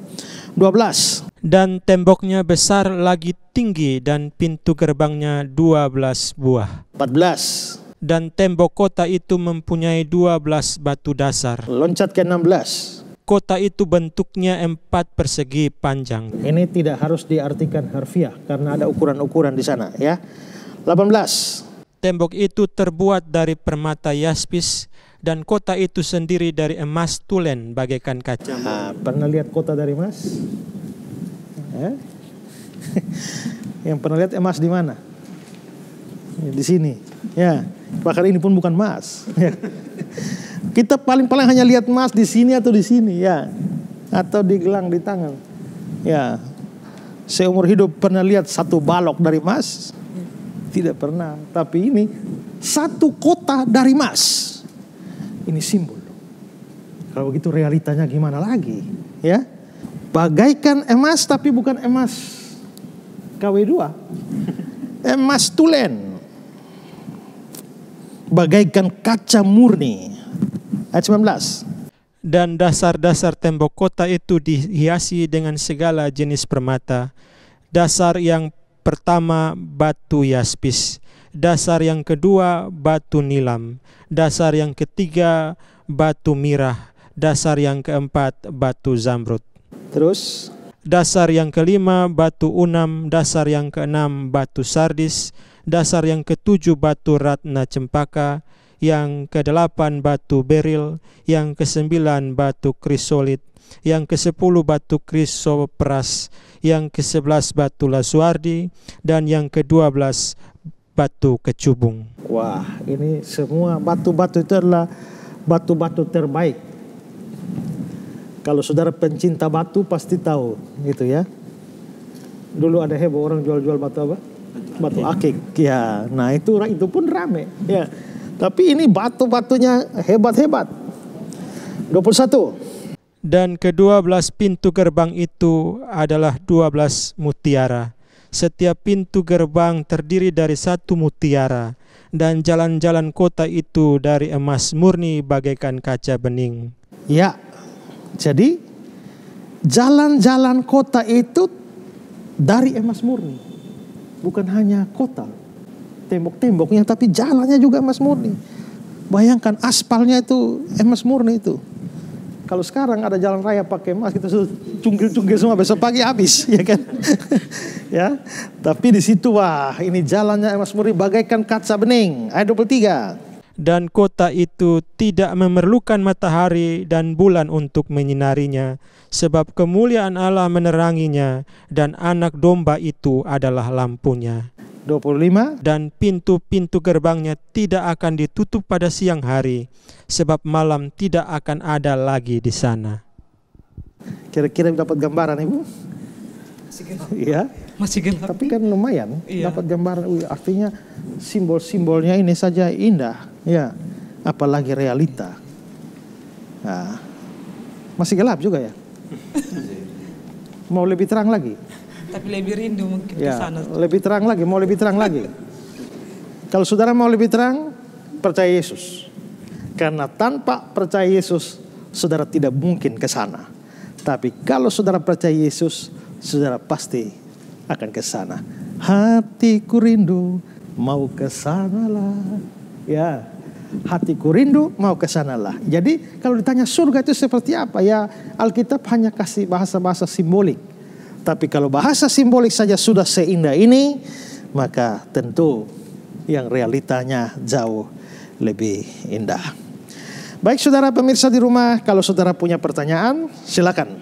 12. Dan temboknya besar lagi tinggi dan pintu gerbangnya 12 buah. 14. Dan tembok kota itu mempunyai 12 batu dasar. Loncat ke 16. Kota itu bentuknya 4 persegi panjang. Ini tidak harus diartikan harfiah karena ada ukuran-ukuran di sana ya. 18. Tembok itu terbuat dari permata yaspis dan kota itu sendiri dari emas tulen bagaikan kaca. Nah, pernah lihat kota dari emas? Yang pernah lihat emas di mana? Di sini. Ya, bahkan ini pun bukan emas. Kita paling-paling hanya lihat emas di sini atau di sini, ya, atau di gelang di tangan. Ya, seumur hidup pernah lihat satu balok dari emas? Tidak pernah. Tapi ini satu kota dari emas. Ini simbol. Kalau begitu realitanya gimana lagi? Ya, bagaikan emas tapi bukan emas KW2, emas tulen. Bagaikan kaca murni. Ayat 19. Dan dasar-dasar tembok kota itu dihiasi dengan segala jenis permata. Dasar yang pertama batu yaspis, dasar yang kedua batu nilam, dasar yang ketiga batu mirah, dasar yang keempat batu zamrud. Terus Dasar yang kelima batu unam, dasar yang keenam batu sardis, dasar yang ketujuh batu ratna cempaka, yang kedelapan batu beril, yang kesembilan batu krisolit, yang kesepuluh batu krisopras, yang kesebelas batu lasuardi, dan yang kedua-belas batu kecubung. wah, ini semua batu-batu itu adalah batu-batu terbaik. Kalau saudara pencinta batu pasti tahu gitu ya. Dulu ada heboh orang jual-jual batu apa? Batu akik. Ya, nah itu pun rame. Ya, tapi ini batu-batunya hebat-hebat. 21. Dan kedua-belas pintu gerbang itu adalah 12 mutiara. Setiap pintu gerbang terdiri dari satu mutiara, dan jalan-jalan kota itu dari emas murni bagaikan kaca bening. Ya, jadi jalan-jalan kota itu dari emas murni. Bukan hanya kota, tembok-temboknya, tapi jalannya juga emas murni. Bayangkan aspalnya itu emas murni itu. Kalau sekarang ada jalan raya pakai emas, kita sudah cunggil-cunggil semua, besok pagi habis, ya kan? Ya, tapi di situ wah, ini jalannya emas murni bagaikan kaca bening. Ayat 23. Dan kota itu tidak memerlukan matahari dan bulan untuk menyinarinya, sebab kemuliaan Allah meneranginya, dan anak domba itu adalah lampunya. 25. Dan pintu-pintu gerbangnya tidak akan ditutup pada siang hari, sebab malam tidak akan ada lagi di sana. Kira-kira dapat gambaran Ibu? Iya. Masih gelap. Tapi kan lumayan dapat gambaran. Artinya simbol-simbolnya ini saja indah. Ya, apalagi realita. Nah, masih gelap juga ya? Mau lebih terang lagi? Tapi lebih rindu mungkin ke Ya, sana. lebih terang lagi, mau lebih terang lagi. Kalau saudara mau lebih terang, percaya Yesus. Karena tanpa percaya Yesus, saudara tidak mungkin ke sana. Tapi kalau saudara percaya Yesus, saudara pasti akan ke sana. Hatiku rindu mau ke sanalah. Ya, hatiku rindu mau ke sanalah. Jadi kalau ditanya surga itu seperti apa? Ya, Alkitab hanya kasih bahasa-bahasa simbolik. Tapi kalau bahasa simbolik saja sudah seindah ini, maka tentu yang realitanya jauh lebih indah. Baik saudara pemirsa di rumah, kalau saudara punya pertanyaan, silakan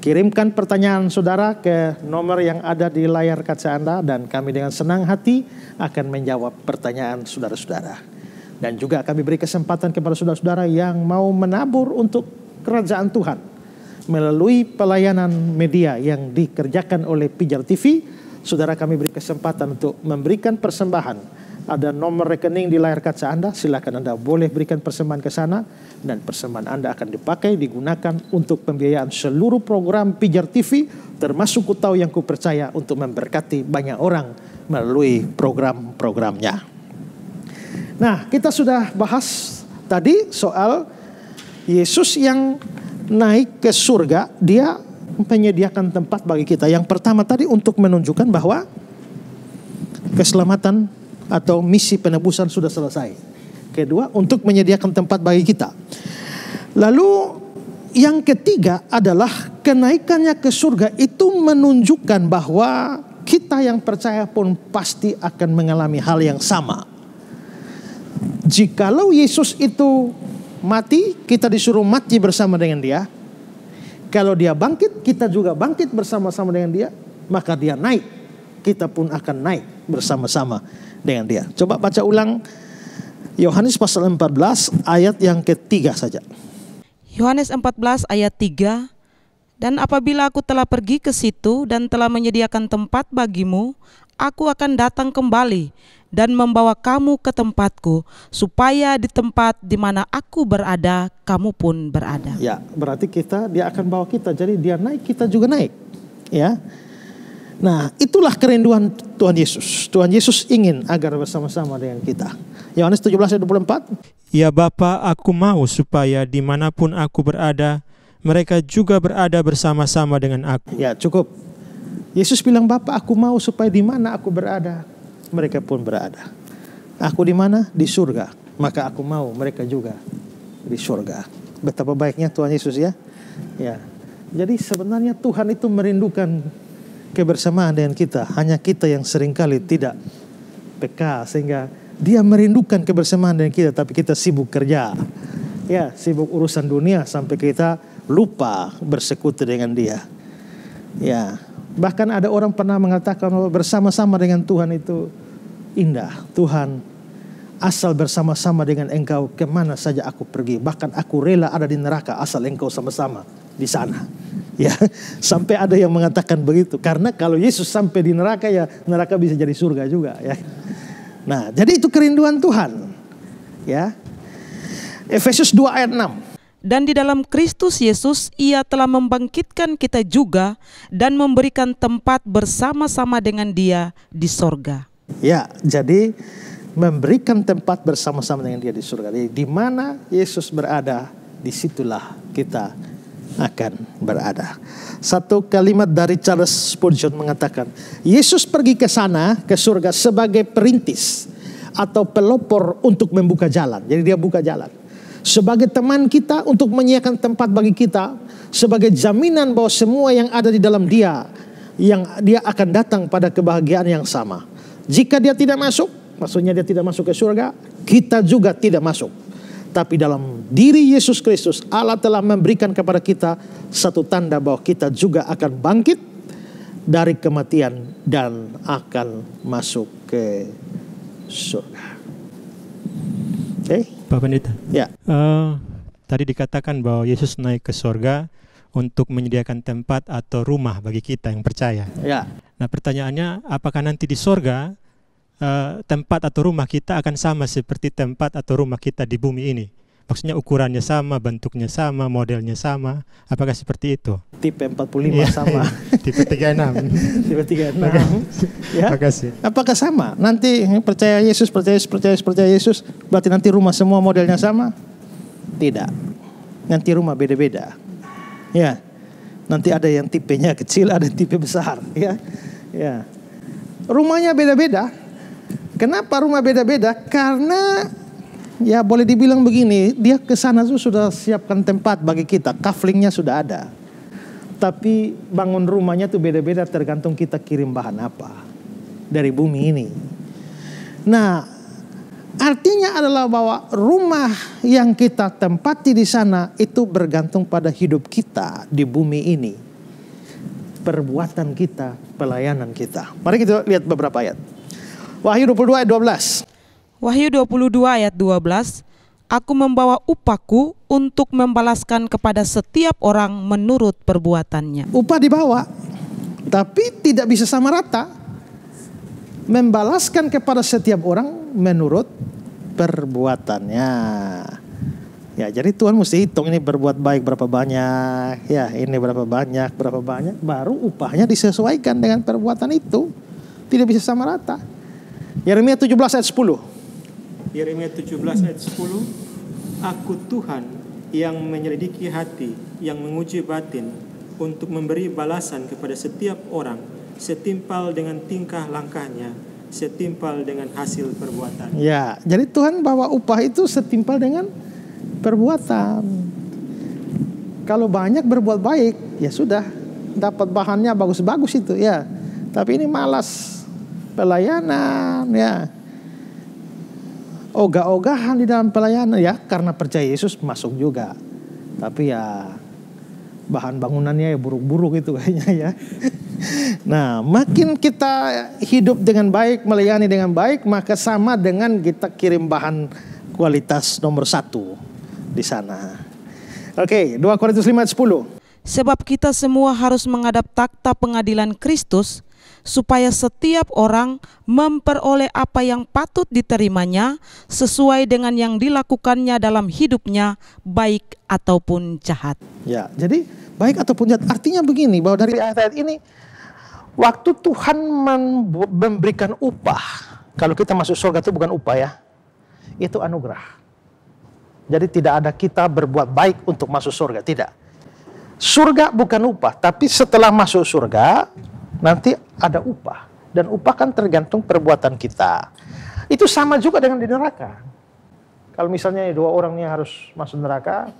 kirimkan pertanyaan saudara ke nomor yang ada di layar kaca Anda, dan kami dengan senang hati akan menjawab pertanyaan saudara-saudara. Dan juga kami beri kesempatan kepada saudara-saudara yang mau menabur untuk kerajaan Tuhan melalui pelayanan media yang dikerjakan oleh Pijar TV. Saudara, kami beri kesempatan untuk memberikan persembahan. Ada nomor rekening di layar kaca Anda, silakan Anda boleh berikan persembahan ke sana, dan persembahan Anda akan dipakai, digunakan untuk pembiayaan seluruh program Pijar TV, termasuk Ku Tahu Yang Ku Percaya, untuk memberkati banyak orang melalui program-programnya. Nah, kita sudah bahas tadi soal Yesus yang naik ke surga, dia menyediakan tempat bagi kita. Yang pertama tadi untuk menunjukkan bahwa keselamatan atau misi penebusan sudah selesai. Kedua, untuk menyediakan tempat bagi kita. Lalu yang ketiga adalah kenaikannya ke surga itu menunjukkan bahwa kita yang percaya pun pasti akan mengalami hal yang sama. Jikalau Yesus itu mati, kita disuruh mati bersama dengan dia. Kalau dia bangkit, kita juga bangkit bersama-sama dengan dia. Maka dia naik, kita pun akan naik bersama-sama dengan dia. Coba baca ulang Yohanes pasal 14 ayat yang ketiga saja. Yohanes 14 ayat 3. Dan apabila aku telah pergi ke situ dan telah menyediakan tempat bagimu, aku akan datang kembali dan membawa kamu ke tempatku, supaya di tempat di mana aku berada, kamu pun berada. Ya, berarti dia akan bawa kita. Jadi dia naik, kita juga naik. Ya. Nah, itulah kerinduan Tuhan Yesus. Tuhan Yesus ingin agar bersama-sama dengan kita. Yohanes 17:24. Ya Bapa, aku mau supaya dimanapun aku berada, mereka juga berada bersama-sama dengan aku. Ya, cukup. Yesus bilang, Bapa, aku mau supaya di mana aku berada, mereka pun berada. Aku di mana? Di surga. Maka aku mau mereka juga di surga. Betapa baiknya Tuhan Yesus ya. Ya. Jadi sebenarnya Tuhan itu merindukan kebersamaan dengan kita. Hanya kita yang seringkali tidak peka, sehingga dia merindukan kebersamaan dengan kita, tapi kita sibuk kerja. Ya, sibuk urusan dunia sampai kita lupa bersekutu dengan dia. Ya, bahkan ada orang pernah mengatakan bahwa bersama-sama dengan Tuhan itu indah. Tuhan, asal bersama-sama dengan Engkau, kemana saja aku pergi. Bahkan aku rela ada di neraka asal Engkau sama-sama di sana. Ya, sampai ada yang mengatakan begitu. Karena kalau Yesus sampai di neraka, ya neraka bisa jadi surga juga. Ya. Nah, jadi itu kerinduan Tuhan. Ya, Efesus 2 ayat 6. Dan di dalam Kristus Yesus, Ia telah membangkitkan kita juga dan memberikan tempat bersama-sama dengan Dia di sorga. Ya, jadi memberikan tempat bersama-sama dengan Dia di surga. Jadi, di mana Yesus berada, disitulah kita akan berada. Satu kalimat dari Charles Spurgeon mengatakan, Yesus pergi ke sana, ke surga, sebagai perintis atau pelopor untuk membuka jalan. Jadi dia buka jalan. Sebagai teman kita untuk menyiapkan tempat bagi kita, sebagai jaminan bahwa semua yang ada di dalam dia, yang dia akan datang pada kebahagiaan yang sama. Jika dia tidak masuk, maksudnya dia tidak masuk ke surga, kita juga tidak masuk. Tapi dalam diri Yesus Kristus, Allah telah memberikan kepada kita satu tanda bahwa kita juga akan bangkit dari kematian dan akan masuk ke surga. Oke? Pak Pendeta. Ya. Tadi dikatakan bahwa Yesus naik ke surga untuk menyediakan tempat atau rumah bagi kita yang percaya. Ya. Nah, pertanyaannya, apakah nanti di surga tempat atau rumah kita akan sama seperti tempat atau rumah kita di bumi ini? Maksudnya ukurannya sama, bentuknya sama, modelnya sama. Apakah seperti itu? Tipe 45 sama. Tipe 36. Tipe 36. Ya. Makasih. Apakah sama? Nanti percaya Yesus, percaya Yesus, berarti nanti rumah semua modelnya sama? Tidak. Nanti rumah beda-beda. Ya. Nanti ada yang tipenya kecil, ada yang tipe besar. Ya. Ya. Rumahnya beda-beda. Kenapa rumah beda-beda? Karena ya boleh dibilang begini, dia ke sana tuh sudah siapkan tempat bagi kita, kaflingnya sudah ada. Tapi bangun rumahnya tuh beda-beda tergantung kita kirim bahan apa dari bumi ini. Nah, artinya adalah bahwa rumah yang kita tempati di sana itu bergantung pada hidup kita di bumi ini. Perbuatan kita, pelayanan kita. Mari kita lihat beberapa ayat. Wahyu 22 ayat 12. Wahyu 22 ayat 12, aku membawa upahku untuk membalaskan kepada setiap orang menurut perbuatannya. Upah dibawa, tapi tidak bisa sama rata. Membalaskan kepada setiap orang menurut perbuatannya. Ya, jadi Tuhan mesti hitung ini berbuat baik berapa banyak, ya ini berapa banyak, baru upahnya disesuaikan dengan perbuatan itu. Tidak bisa sama rata. Yeremia 17 ayat 10. Yeremia 17 ayat 10. Aku Tuhan yang menyelidiki hati, yang menguji batin, untuk memberi balasan kepada setiap orang setimpal dengan tingkah langkahnya, setimpal dengan hasil perbuatan. Ya, jadi Tuhan bawa upah itu setimpal dengan perbuatan. Kalau banyak berbuat baik, ya sudah dapat bahannya bagus-bagus itu ya. Tapi ini malas pelayanan ya, ogah-ogahan di dalam pelayanan ya, karena percaya Yesus masuk juga, tapi ya bahan bangunannya ya buruk-buruk itu kayaknya ya. Nah, makin kita hidup dengan baik, melayani dengan baik, maka sama dengan kita kirim bahan kualitas nomor 1 di sana. Oke, 2 Korintus 5 ayat 10. Sebab kita semua harus menghadap takhta pengadilan Kristus, supaya setiap orang memperoleh apa yang patut diterimanya sesuai dengan yang dilakukannya dalam hidupnya, baik ataupun jahat. Ya, jadi baik ataupun jahat artinya begini, bahwa dari ayat-ayat ini waktu Tuhan memberikan upah, kalau kita masuk surga itu bukan upah ya, itu anugerah. Jadi tidak ada kita berbuat baik untuk masuk surga, tidak. Surga bukan upah, tapi setelah masuk surga nanti ada upah. Dan upah kan tergantung perbuatan kita. Itu sama juga dengan di neraka. Kalau misalnya 2 orang ini harus masuk neraka,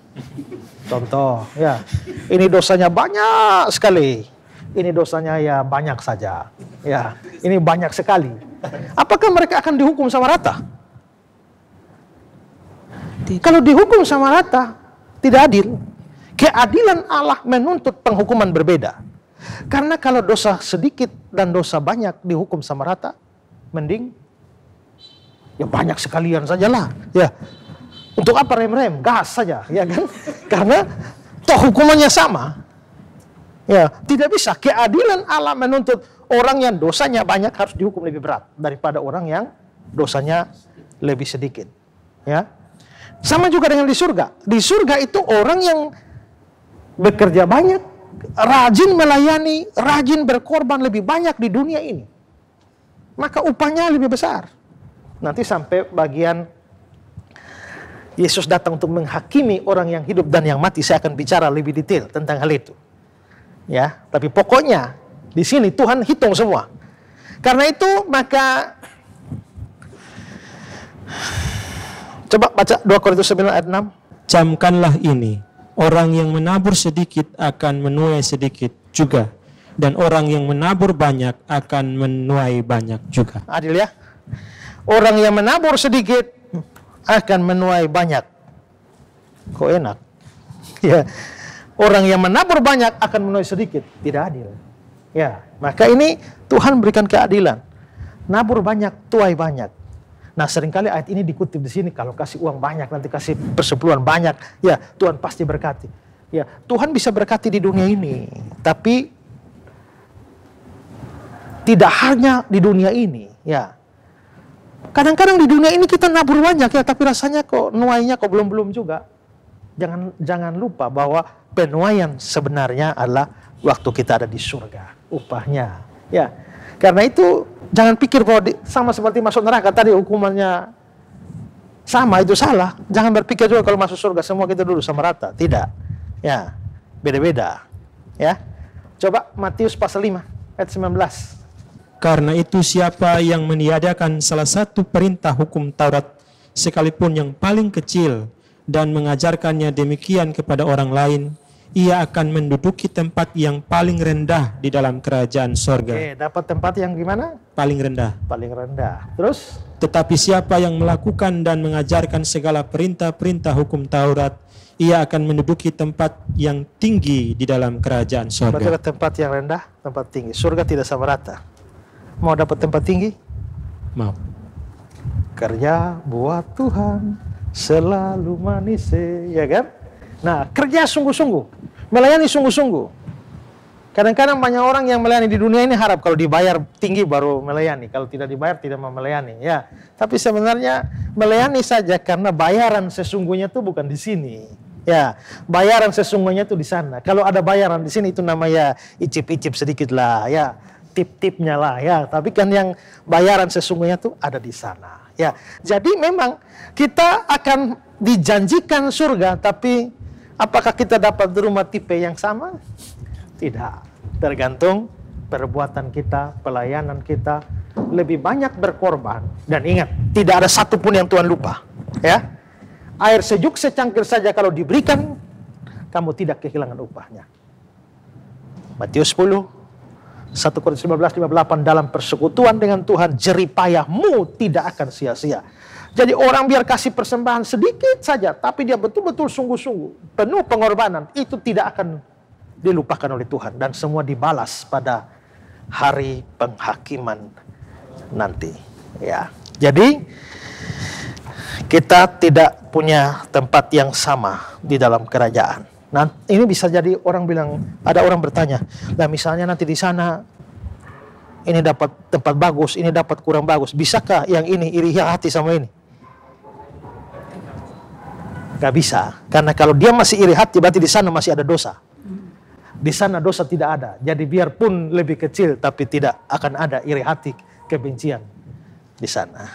contoh ya, ini dosanya banyak sekali, ini dosanya ya banyak saja, ya ini banyak sekali. Apakah mereka akan dihukum sama rata? Kalau dihukum sama rata, tidak adil. Keadilan Allah menuntut penghukuman berbeda. Karena kalau dosa sedikit dan dosa banyak dihukum sama rata, mending ya banyak sekalian sajalah. Ya, untuk apa rem-rem? Gas saja, ya kan? Karena toh hukumannya sama. Ya, tidak bisa. Keadilan Allah menuntut orang yang dosanya banyak harus dihukum lebih berat daripada orang yang dosanya lebih sedikit. Ya. Sama juga dengan di surga. Di surga itu orang yang bekerja banyak, rajin melayani, rajin berkorban lebih banyak di dunia ini, maka upahnya lebih besar. Nanti sampai bagian Yesus datang untuk menghakimi orang yang hidup dan yang mati, saya akan bicara lebih detail tentang hal itu. Ya, tapi pokoknya di sini Tuhan hitung semua. Karena itu maka coba baca 2 Korintus 9 ayat 6. Camkanlah ini, orang yang menabur sedikit akan menuai sedikit juga, dan orang yang menabur banyak akan menuai banyak juga. Adil ya? Orang yang menabur sedikit akan menuai banyak. Kok enak? Ya. Orang yang menabur banyak akan menuai sedikit. Tidak adil. Ya, maka ini Tuhan berikan keadilan. Nabur banyak, tuai banyak. Nah, seringkali ayat ini dikutip di sini, kalau kasih uang banyak, nanti kasih persepuluhan banyak, ya Tuhan pasti berkati. Ya, Tuhan bisa berkati di dunia ini, tapi tidak hanya di dunia ini, ya. Kadang-kadang di dunia ini kita nabur banyak ya, tapi rasanya kok nuainya kok belum-belum juga. Jangan lupa bahwa penuaian sebenarnya adalah waktu kita ada di surga, upahnya. Ya, karena itu jangan pikir bahwa sama seperti masuk neraka tadi hukumannya sama, itu salah. Jangan berpikir juga kalau masuk surga semua kita dulu sama rata. Tidak. Ya, beda-beda. Ya. Coba Matius pasal 5 ayat 19. Karena itu siapa yang meniadakan salah satu perintah hukum Taurat sekalipun yang paling kecil dan mengajarkannya demikian kepada orang lain, ia akan menduduki tempat yang paling rendah di dalam kerajaan sorga. Oke, dapat tempat yang gimana? Paling rendah. Paling rendah. Terus? Tetapi siapa yang melakukan dan mengajarkan segala perintah-perintah hukum Taurat, ia akan menduduki tempat yang tinggi di dalam kerajaan sorga. Berarti tempat yang rendah, tempat tinggi. Surga tidak sama rata. Mau dapat tempat tinggi? Mau. Kerja buat Tuhan selalu manis, ya kan? Nah, kerja sungguh-sungguh, melayani sungguh-sungguh. Kadang-kadang banyak orang yang melayani di dunia ini harap kalau dibayar tinggi baru melayani, kalau tidak dibayar tidak mau melayani, ya. Tapi sebenarnya melayani saja karena bayaran sesungguhnya itu bukan di sini, ya. Bayaran sesungguhnya itu di sana. Kalau ada bayaran di sini itu namanya icip-icip sedikit lah, ya. Tip-tipnya lah, ya. Tapi kan yang bayaran sesungguhnya itu ada di sana, ya. Jadi memang kita akan dijanjikan surga, tapi apakah kita dapat di rumah tipe yang sama? Tidak. Tergantung perbuatan kita, pelayanan kita, lebih banyak berkorban. Dan ingat, tidak ada satupun yang Tuhan lupa, ya. Air sejuk secangkir saja kalau diberikan, kamu tidak kehilangan upahnya. Matius 10, 1 Korintus 15:58, dalam persekutuan dengan Tuhan jeripayahmu tidak akan sia-sia. Jadi orang biar kasih persembahan sedikit saja, tapi dia betul-betul sungguh-sungguh, penuh pengorbanan, itu tidak akan dilupakan oleh Tuhan. Dan semua dibalas pada hari penghakiman nanti. Ya, jadi kita tidak punya tempat yang sama di dalam kerajaan. Nah, ini bisa jadi orang bilang, ada orang bertanya, nah misalnya nanti di sana ini dapat tempat bagus, ini dapat kurang bagus. Bisakah yang ini iri hati sama ini? Gak bisa. Karena kalau dia masih iri hati, berarti di sana masih ada dosa. Di sana dosa tidak ada. Jadi biarpun lebih kecil, tapi tidak akan ada iri hati, kebencian di sana.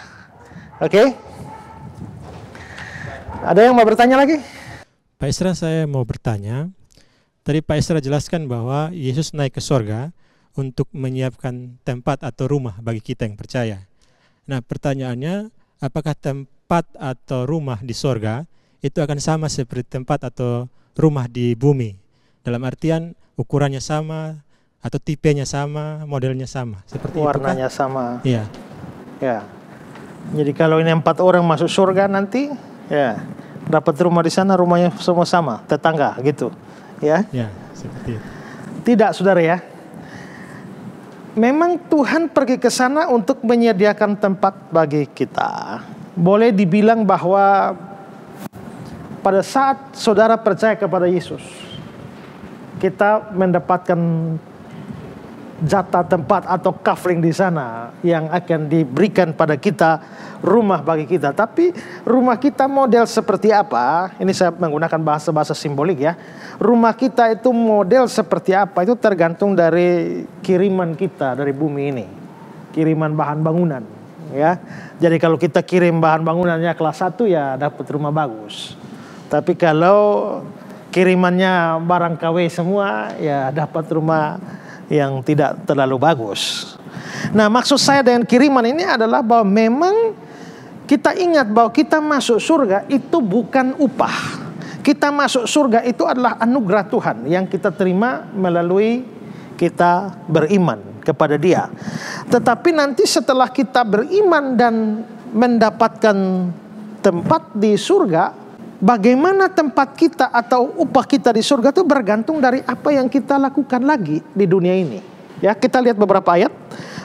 Oke? Ada yang mau bertanya lagi? Pak Isra, saya mau bertanya. Tadi Pak Isra jelaskan bahwa Yesus naik ke sorga untuk menyiapkan tempat atau rumah bagi kita yang percaya. Nah, pertanyaannya, apakah tempat atau rumah di sorga itu akan sama seperti tempat atau rumah di bumi? Dalam artian ukurannya sama, atau tipenya sama, modelnya sama, seperti warnanya itu sama. Iya. Ya. Jadi kalau ini 4 orang masuk surga nanti, ya dapat rumah di sana, rumahnya semua sama, tetangga gitu. Ya. Ya, seperti itu. Tidak, saudara ya. Memang Tuhan pergi ke sana untuk menyediakan tempat bagi kita. Boleh dibilang bahwa pada saat saudara percaya kepada Yesus, kita mendapatkan jatah tempat atau covering di sana yang akan diberikan pada kita, rumah bagi kita. Tapi rumah kita model seperti apa? Ini saya menggunakan bahasa-bahasa simbolik ya. Rumah kita itu model seperti apa? Itu tergantung dari kiriman kita dari bumi ini. Kiriman bahan bangunan ya. Jadi kalau kita kirim bahan bangunannya kelas 1 ya dapat rumah bagus. Tapi kalau kirimannya barang KW semua ya dapat rumah yang tidak terlalu bagus. Nah, maksud saya dengan kiriman ini adalah bahwa memang kita ingat bahwa kita masuk surga itu bukan upah. Kita masuk surga itu adalah anugerah Tuhan yang kita terima melalui kita beriman kepada Dia. Tetapi nanti setelah kita beriman dan mendapatkan tempat di surga, bagaimana tempat kita atau upah kita di surga itu bergantung dari apa yang kita lakukan lagi di dunia ini. Ya, kita lihat beberapa ayat.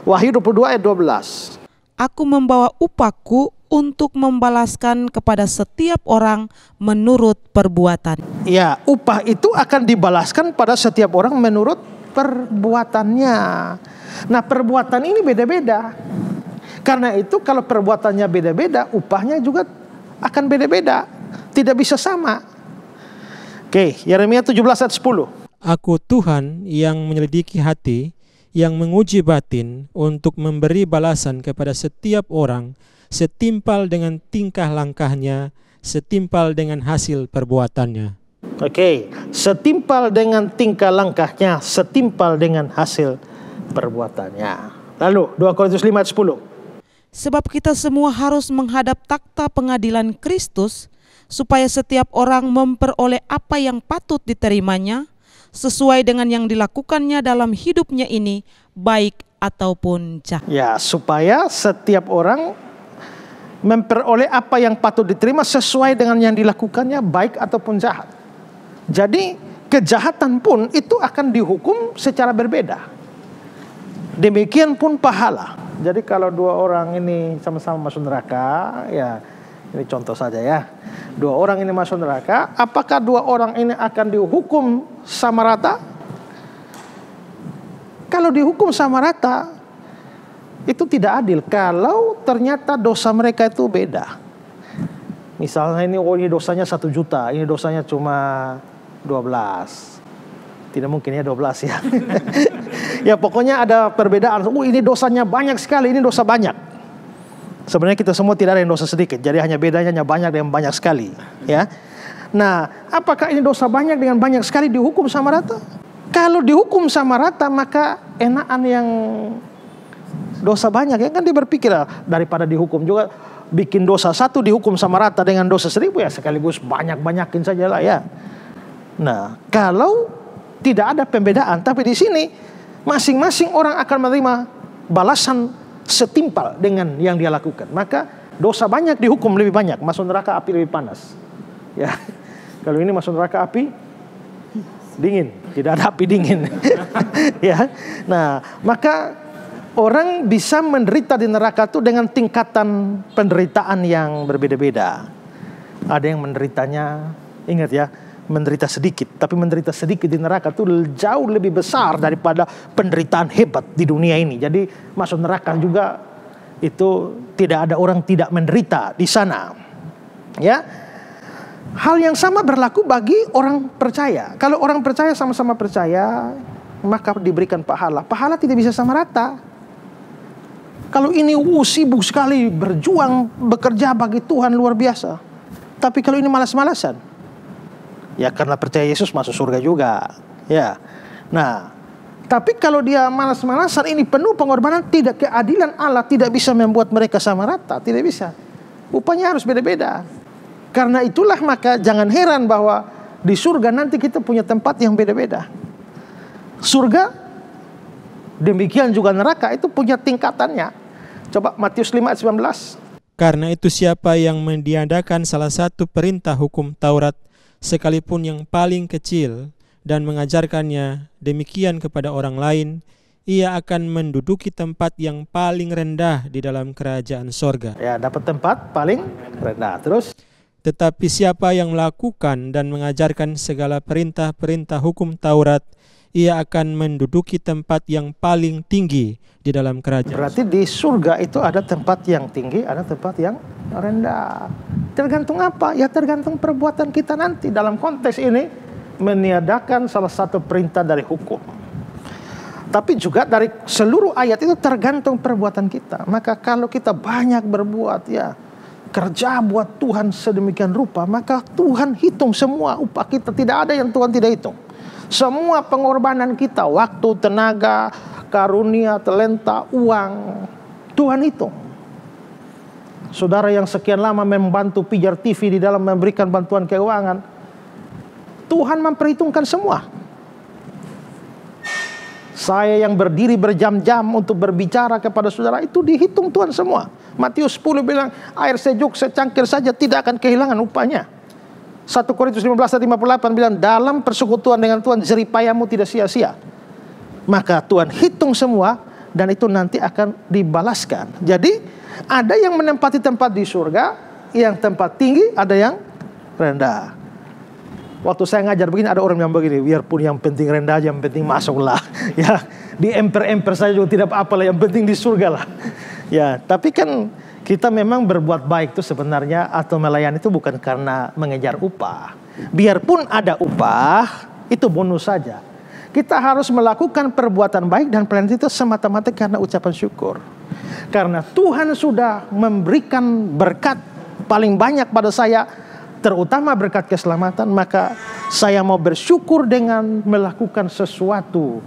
Wahyu 22 ayat 12. Aku membawa upahku untuk membalaskan kepada setiap orang menurut perbuatan. Ya, upah itu akan dibalaskan pada setiap orang menurut perbuatannya. Nah, perbuatan ini beda-beda. Karena itu kalau perbuatannya beda-beda, upahnya juga akan beda-beda. Tidak bisa sama. Oke, Yeremia 17 ayat 10. Aku Tuhan yang menyelidiki hati, yang menguji batin untuk memberi balasan kepada setiap orang setimpal dengan tingkah langkahnya, setimpal dengan hasil perbuatannya. Oke, setimpal dengan tingkah langkahnya, setimpal dengan hasil perbuatannya. Lalu 2 Korintus 5 ayat 10. Sebab kita semua harus menghadap takhta pengadilan Kristus, supaya setiap orang memperoleh apa yang patut diterimanya, sesuai dengan yang dilakukannya dalam hidupnya ini, baik ataupun jahat. Ya, supaya setiap orang memperoleh apa yang patut diterima sesuai dengan yang dilakukannya, baik ataupun jahat. Jadi kejahatan pun itu akan dihukum secara berbeda. Demikian pun pahala. Jadi kalau 2 orang ini sama-sama masuk neraka, ya ini contoh saja ya. 2 orang ini masuk neraka, apakah 2 orang ini akan dihukum sama rata? Kalau dihukum sama rata, itu tidak adil. Kalau ternyata dosa mereka itu beda. Misalnya ini dosanya 1 juta, ini dosanya cuma 12. Tidak mungkin ya 12 ya. Ya pokoknya ada perbedaan. Ini dosanya banyak sekali, ini dosa banyak. Sebenarnya kita semua tidak ada yang dosa sedikit. Jadi hanya bedanya hanya banyak dan banyak sekali. Ya. Nah, apakah ini dosa banyak dengan banyak sekali dihukum sama rata? Kalau dihukum sama rata, maka enakan yang dosa banyak. Ya kan dia berpikir daripada dihukum juga bikin dosa 1 dihukum sama rata dengan dosa 1000 ya sekaligus banyak-banyakin saja lah ya. Nah, kalau tidak ada pembedaan, tapi di sini masing-masing orang akan menerima balasan setimpal dengan yang dia lakukan. Maka dosa banyak dihukum lebih banyak, masuk neraka api lebih panas. Ya. Kalau ini masuk neraka api dingin, tidak ada api dingin. Ya. Nah, maka orang bisa menderita di neraka itu dengan tingkatan penderitaan yang berbeda-beda. Ada yang menderitanya, ingat ya, menderita sedikit, tapi menderita sedikit di neraka itu jauh lebih besar daripada penderitaan hebat di dunia ini. Jadi masuk neraka juga itu tidak ada orang tidak menderita di sana. Ya, hal yang sama berlaku bagi orang percaya. Kalau orang percaya sama-sama percaya, maka diberikan pahala. Pahala tidak bisa sama rata. Kalau ini sibuk sekali berjuang, bekerja bagi Tuhan luar biasa. Tapi kalau ini malas-malasan, ya karena percaya Yesus masuk surga juga. Ya, nah, tapi kalau dia malas-malasan, ini penuh pengorbanan, tidak, keadilan Allah tidak bisa membuat mereka sama rata, tidak bisa. Upahnya harus beda-beda. Karena itulah maka jangan heran bahwa di surga nanti kita punya tempat yang beda-beda. Surga, demikian juga neraka itu punya tingkatannya. Coba Matius 5 ayat 19. Karena itu siapa yang meniadakan salah satu perintah hukum Taurat, sekalipun yang paling kecil, dan mengajarkannya demikian kepada orang lain, ia akan menduduki tempat yang paling rendah di dalam kerajaan sorga. Ya, dapat tempat paling rendah. Terus, tetapi siapa yang melakukan dan mengajarkan segala perintah-perintah hukum Taurat, ia akan menduduki tempat yang paling tinggi di dalam kerajaan. Berarti di surga itu ada tempat yang tinggi, ada tempat yang rendah. Tergantung apa? Ya tergantung perbuatan kita nanti. Dalam konteks ini, meniadakan salah satu perintah dari hukum. Tapi juga dari seluruh ayat itu tergantung perbuatan kita. Maka kalau kita banyak berbuat, ya kerja buat Tuhan sedemikian rupa, maka Tuhan hitung semua upah kita. Tidak ada yang Tuhan tidak hitung. Semua pengorbanan kita, waktu, tenaga, karunia, talenta, uang, Tuhan hitung. Saudara yang sekian lama membantu Pijar TV di dalam memberikan bantuan keuangan, Tuhan memperhitungkan semua. Saya yang berdiri berjam-jam untuk berbicara kepada saudara, itu dihitung Tuhan semua. Matius 10 bilang, air sejuk secangkir saja tidak akan kehilangan upahnya. 1 Korintus 15 ayat 58 bilang, dalam persekutuan dengan Tuhan jeripayamu tidak sia-sia. Maka Tuhan hitung semua dan itu nanti akan dibalaskan. Jadi ada yang menempati tempat di surga, yang tempat tinggi, ada yang rendah. Waktu saya ngajar begini, ada orang yang begini, biarpun yang penting rendah aja, yang penting masuklah. Ya, di emper-emper saya juga tidak apa-apa lah, yang penting di surga lah. Ya, tapi kan kita memang berbuat baik itu sebenarnya atau melayani itu bukan karena mengejar upah. Biarpun ada upah, itu bonus saja. Kita harus melakukan perbuatan baik dan pelayanan itu semata-mata karena ucapan syukur. Karena Tuhan sudah memberikan berkat paling banyak pada saya, terutama berkat keselamatan, maka saya mau bersyukur dengan melakukan sesuatu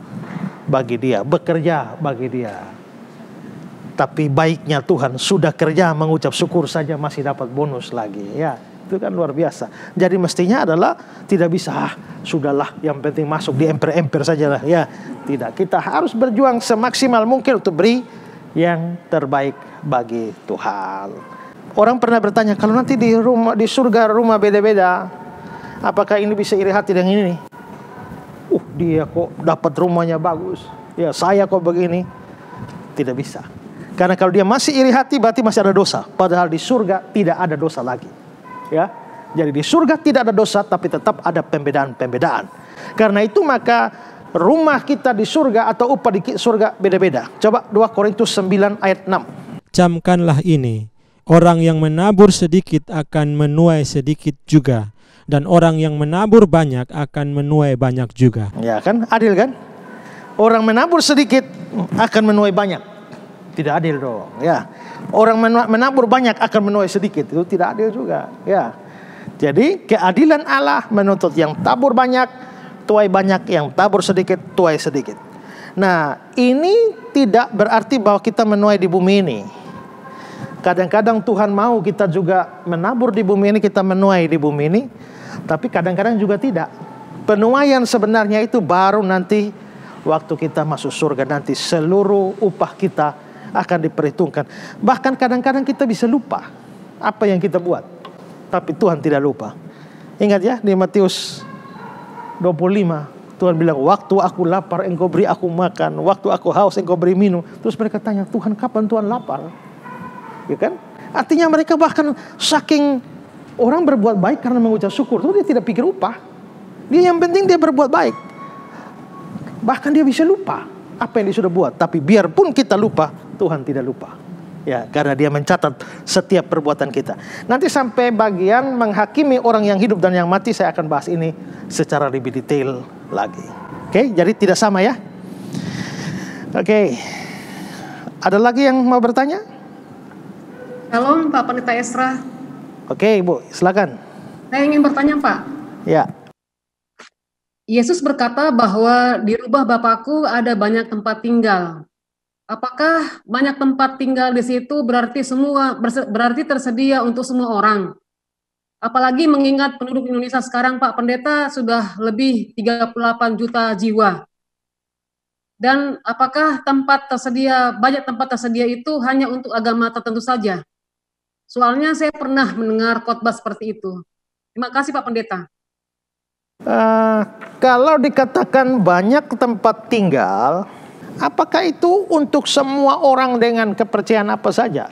bagi Dia, bekerja bagi Dia. Tapi baiknya Tuhan sudah kerja mengucap syukur saja masih dapat bonus lagi. Ya, itu kan luar biasa. Jadi mestinya adalah tidak bisa, sudahlah yang penting masuk di emper-emper saja lah. Ya, tidak. Kita harus berjuang semaksimal mungkin untuk beri yang terbaik bagi Tuhan. Orang pernah bertanya, kalau nanti di surga rumah beda-beda, apakah ini bisa iri hati dengan ini? Dia kok dapat rumahnya bagus. Ya, saya kok begini. Tidak bisa. Karena kalau dia masih iri hati berarti masih ada dosa. Padahal di surga tidak ada dosa lagi. Ya, jadi di surga tidak ada dosa, tapi tetap ada pembedaan-pembedaan. Karena itu maka rumah kita di surga atau upah di surga beda-beda. Coba 2 Korintus 9 ayat 6. Camkanlah ini, orang yang menabur sedikit akan menuai sedikit juga, dan orang yang menabur banyak akan menuai banyak juga. Ya kan, adil kan? Orang menabur sedikit akan menuai banyak. Tidak adil dong, ya. Orang menabur banyak akan menuai sedikit, itu tidak adil juga, ya. Jadi keadilan Allah menuntut yang tabur banyak, tuai banyak, yang tabur sedikit, tuai sedikit. Nah, ini tidak berarti bahwa kita menuai di bumi ini. Kadang-kadang Tuhan mau kita juga menabur di bumi ini, kita menuai di bumi ini. Tapi kadang-kadang juga tidak. Penuaian sebenarnya itu baru nanti waktu kita masuk surga, nanti seluruh upah kita akan diperhitungkan. Bahkan kadang-kadang kita bisa lupa apa yang kita buat, tapi Tuhan tidak lupa. Ingat ya, di Matius 25 Tuhan bilang, waktu aku lapar engkau beri aku makan, waktu aku haus engkau beri minum. Terus mereka tanya, Tuhan kapan Tuhan lapar? Ya kan? Artinya mereka bahkan saking orang berbuat baik karena mengucap syukur, itu dia tidak pikir upah. Dia yang penting dia berbuat baik. Bahkan dia bisa lupa apa yang dia sudah buat. Tapi biarpun kita lupa, Tuhan tidak lupa. Ya, karena dia mencatat setiap perbuatan kita. Nanti sampai bagian menghakimi orang yang hidup dan yang mati, saya akan bahas ini secara lebih detail lagi. Oke, jadi tidak sama ya. Oke, ada lagi yang mau bertanya? Shalom Pak Pendeta Esra. Oke Ibu, silakan. Saya ingin bertanya Pak. Ya. Yesus berkata bahwa di rumah Bapakku ada banyak tempat tinggal. Apakah banyak tempat tinggal di situ berarti tersedia untuk semua orang? Apalagi mengingat penduduk Indonesia sekarang Pak Pendeta sudah lebih 38 juta jiwa. Dan apakah banyak tempat tersedia itu hanya untuk agama tertentu saja? Soalnya saya pernah mendengar khotbah seperti itu. Terima kasih Pak Pendeta. Kalau dikatakan banyak tempat tinggal, apakah itu untuk semua orang dengan kepercayaan apa saja?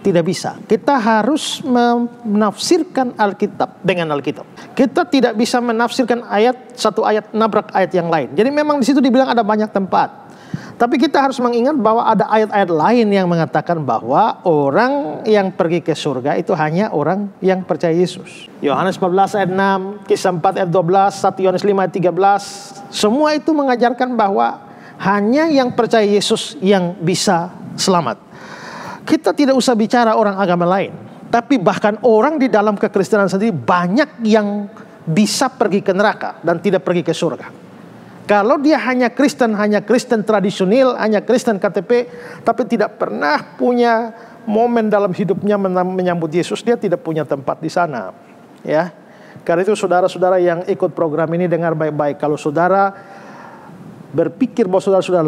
Tidak bisa. Kita harus menafsirkan Alkitab dengan Alkitab. Kita tidak bisa menafsirkan satu ayat nabrak ayat yang lain. Jadi memang di situ dibilang ada banyak tempat. Tapi kita harus mengingat bahwa ada ayat-ayat lain yang mengatakan bahwa orang yang pergi ke surga itu hanya orang yang percaya Yesus. Yohanes 14 ayat 6, Kisah 4 ayat 12, 1 Yohanes 5 ayat 13. Semua itu mengajarkan bahwa hanya yang percaya Yesus yang bisa selamat. Kita tidak usah bicara orang agama lain. Tapi bahkan orang di dalam kekristenan sendiri banyak yang bisa pergi ke neraka dan tidak pergi ke surga. Kalau dia hanya Kristen tradisional, hanya Kristen KTP, tapi tidak pernah punya momen dalam hidupnya menyambut Yesus, dia tidak punya tempat di sana. Ya, karena itu saudara-saudara yang ikut program ini dengar baik-baik. Kalau saudara berpikir bahwa saudara sudah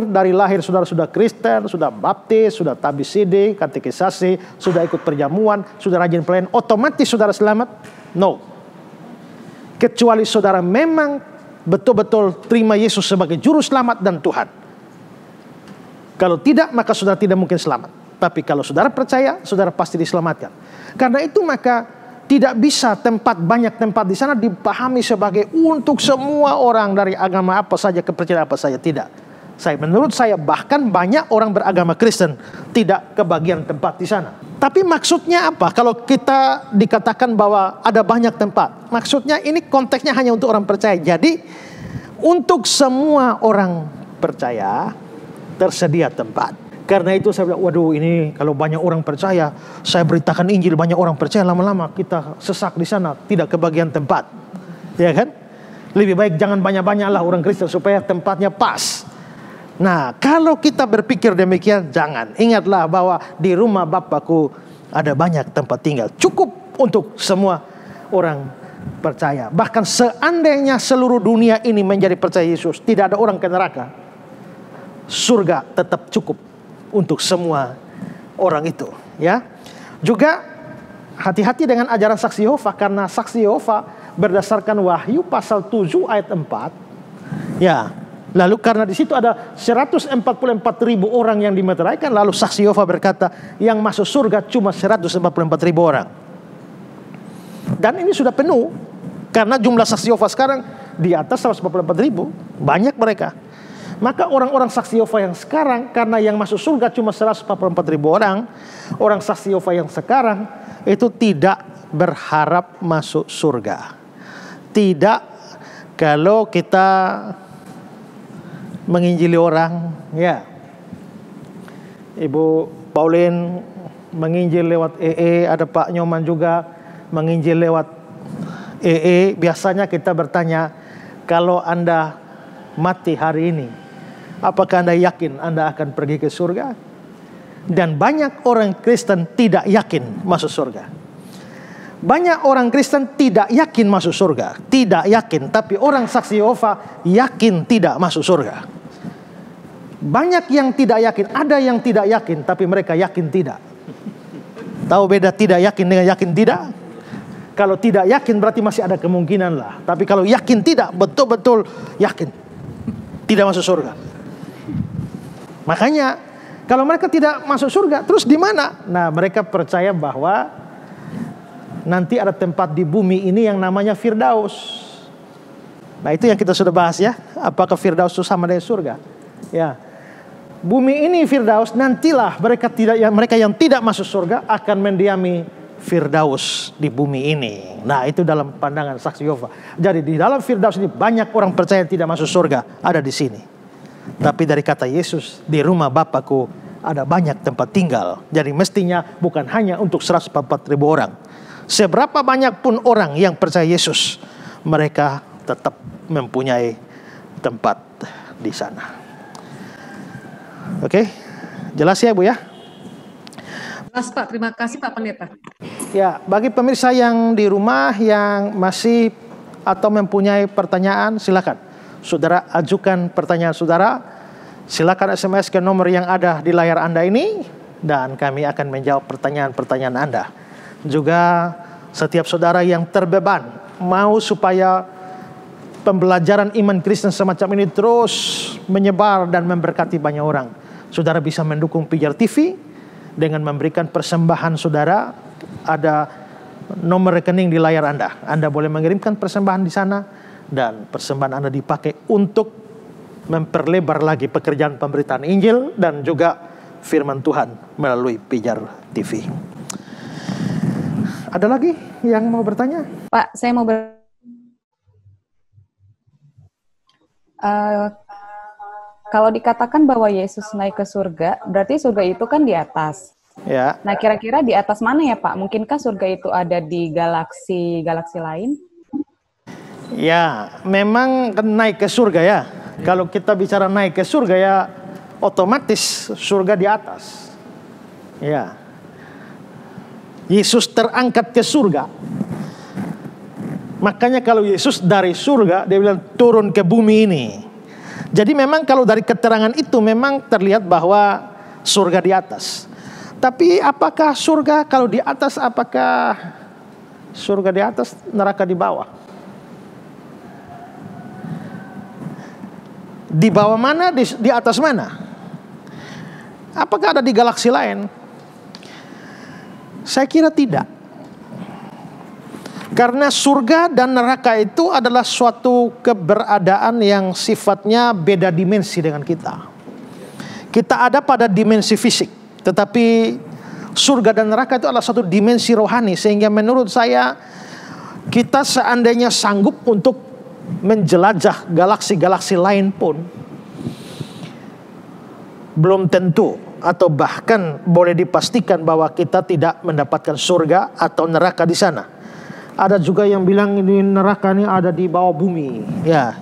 dari lahir saudara sudah Kristen, sudah baptis, sudah tabiside, katekisasi, sudah ikut perjamuan, sudah rajin pelayan, otomatis saudara selamat? No. Kecuali saudara memang betul-betul terima Yesus sebagai juru selamat dan Tuhan. Kalau tidak, maka saudara tidak mungkin selamat. Tapi kalau saudara percaya, saudara pasti diselamatkan. Karena itu maka tidak bisa banyak tempat di sana dipahami sebagai untuk semua orang dari agama apa saja, kepercayaan apa saja. Tidak. Menurut saya bahkan banyak orang beragama Kristen tidak kebagian tempat di sana. Tapi maksudnya apa? Kalau kita dikatakan bahwa ada banyak tempat, maksudnya ini konteksnya hanya untuk orang percaya. Jadi untuk semua orang percaya tersedia tempat. Karena itu saya bilang, waduh ini kalau banyak orang percaya, saya beritakan Injil banyak orang percaya, lama-lama kita sesak di sana, tidak kebagian tempat. Ya kan? Lebih baik jangan banyak-banyak lah orang Kristen supaya tempatnya pas. Nah, kalau kita berpikir demikian, jangan. Ingatlah bahwa di rumah Bapakku ada banyak tempat tinggal. Cukup untuk semua orang percaya. Bahkan seandainya seluruh dunia ini menjadi percaya Yesus, tidak ada orang ke neraka, surga tetap cukup untuk semua orang itu. Ya. Juga hati-hati dengan ajaran saksi Yehova, karena saksi Yehova berdasarkan Wahyu pasal 7 ayat 4. Ya. Lalu karena di situ ada 144.000 orang yang dimeteraikan, lalu saksi Yehova berkata yang masuk surga cuma 144.000 orang. Dan ini sudah penuh karena jumlah saksi Yehova sekarang di atas 144.000, banyak mereka. Maka orang-orang saksi Yehova yang sekarang, karena yang masuk surga cuma 144.000 orang, orang saksi Yehova yang sekarang itu tidak berharap masuk surga. Tidak kalau kita menginjili orang, ya. Ibu Pauline menginjil lewat EE, ada Pak Nyoman juga menginjil lewat EE. Biasanya kita bertanya, kalau Anda mati hari ini, apakah Anda yakin Anda akan pergi ke surga? Dan banyak orang Kristen tidak yakin masuk surga. Banyak orang Kristen tidak yakin masuk surga, tidak yakin. Tapi orang saksi Yehova yakin tidak masuk surga. Banyak yang tidak yakin, ada yang tidak yakin, tapi mereka yakin tidak. Tahu beda tidak yakin dengan yakin tidak? Kalau tidak yakin berarti masih ada kemungkinan lah. Tapi kalau yakin tidak, betul-betul yakin tidak masuk surga. Makanya kalau mereka tidak masuk surga, terus di mana? Nah, mereka percaya bahwa nanti ada tempat di bumi ini yang namanya Firdaus. Nah, itu yang kita sudah bahas ya. Apakah Firdaus itu sama dengan surga? Ya. Bumi ini Firdaus, nantilah mereka yang tidak masuk surga akan mendiami Firdaus di bumi ini. Nah, itu dalam pandangan saksi Yehova. Jadi di dalam Firdaus ini banyak orang percaya yang tidak masuk surga ada di sini. Tapi dari kata Yesus, di rumah Bapakku ada banyak tempat tinggal. Jadi mestinya bukan hanya untuk 144.000 orang. Seberapa banyak pun orang yang percaya Yesus, mereka tetap mempunyai tempat di sana. Oke, jelas ya Bu ya? Jelas Pak, terima kasih Pak Pendeta. Ya, bagi pemirsa yang di rumah yang masih atau mempunyai pertanyaan, silakan. Saudara ajukan pertanyaan saudara. Silakan SMS ke nomor yang ada di layar Anda ini dan kami akan menjawab pertanyaan-pertanyaan Anda. Juga setiap saudara yang terbeban mau supaya pembelajaran iman Kristen semacam ini terus menyebar dan memberkati banyak orang, saudara bisa mendukung Pijar TV dengan memberikan persembahan saudara. Ada nomor rekening di layar Anda. Anda boleh mengirimkan persembahan di sana dan persembahan Anda dipakai untuk memperlebar lagi pekerjaan pemberitaan Injil dan juga firman Tuhan melalui Pijar TV. Ada lagi yang mau bertanya? Pak, saya mau kalau dikatakan bahwa Yesus naik ke surga, berarti surga itu kan di atas. Ya. Nah, kira-kira di atas mana ya, Pak? Mungkinkah surga itu ada di galaksi lain? Ya, memang naik ke surga ya. Kalau kita bicara naik ke surga ya, otomatis surga di atas. Ya. Yesus terangkat ke surga. Makanya kalau Yesus dari surga, dia bilang turun ke bumi ini. Jadi memang kalau dari keterangan itu memang terlihat bahwa surga di atas. Tapi apakah surga kalau di atas, apakah surga di atas, neraka di bawah? Di bawah mana, di atas mana? Apakah ada di galaksi lain? Saya kira tidak. Karena surga dan neraka itu adalah suatu keberadaan yang sifatnya beda dimensi dengan kita. Kita ada pada dimensi fisik, tetapi surga dan neraka itu adalah suatu dimensi rohani. Sehingga menurut saya, kita seandainya sanggup untuk menjelajah galaksi-galaksi lain pun belum tentu atau bahkan boleh dipastikan bahwa kita tidak mendapatkan surga atau neraka di sana. Ada juga yang bilang ini neraka ini ada di bawah bumi. Ya,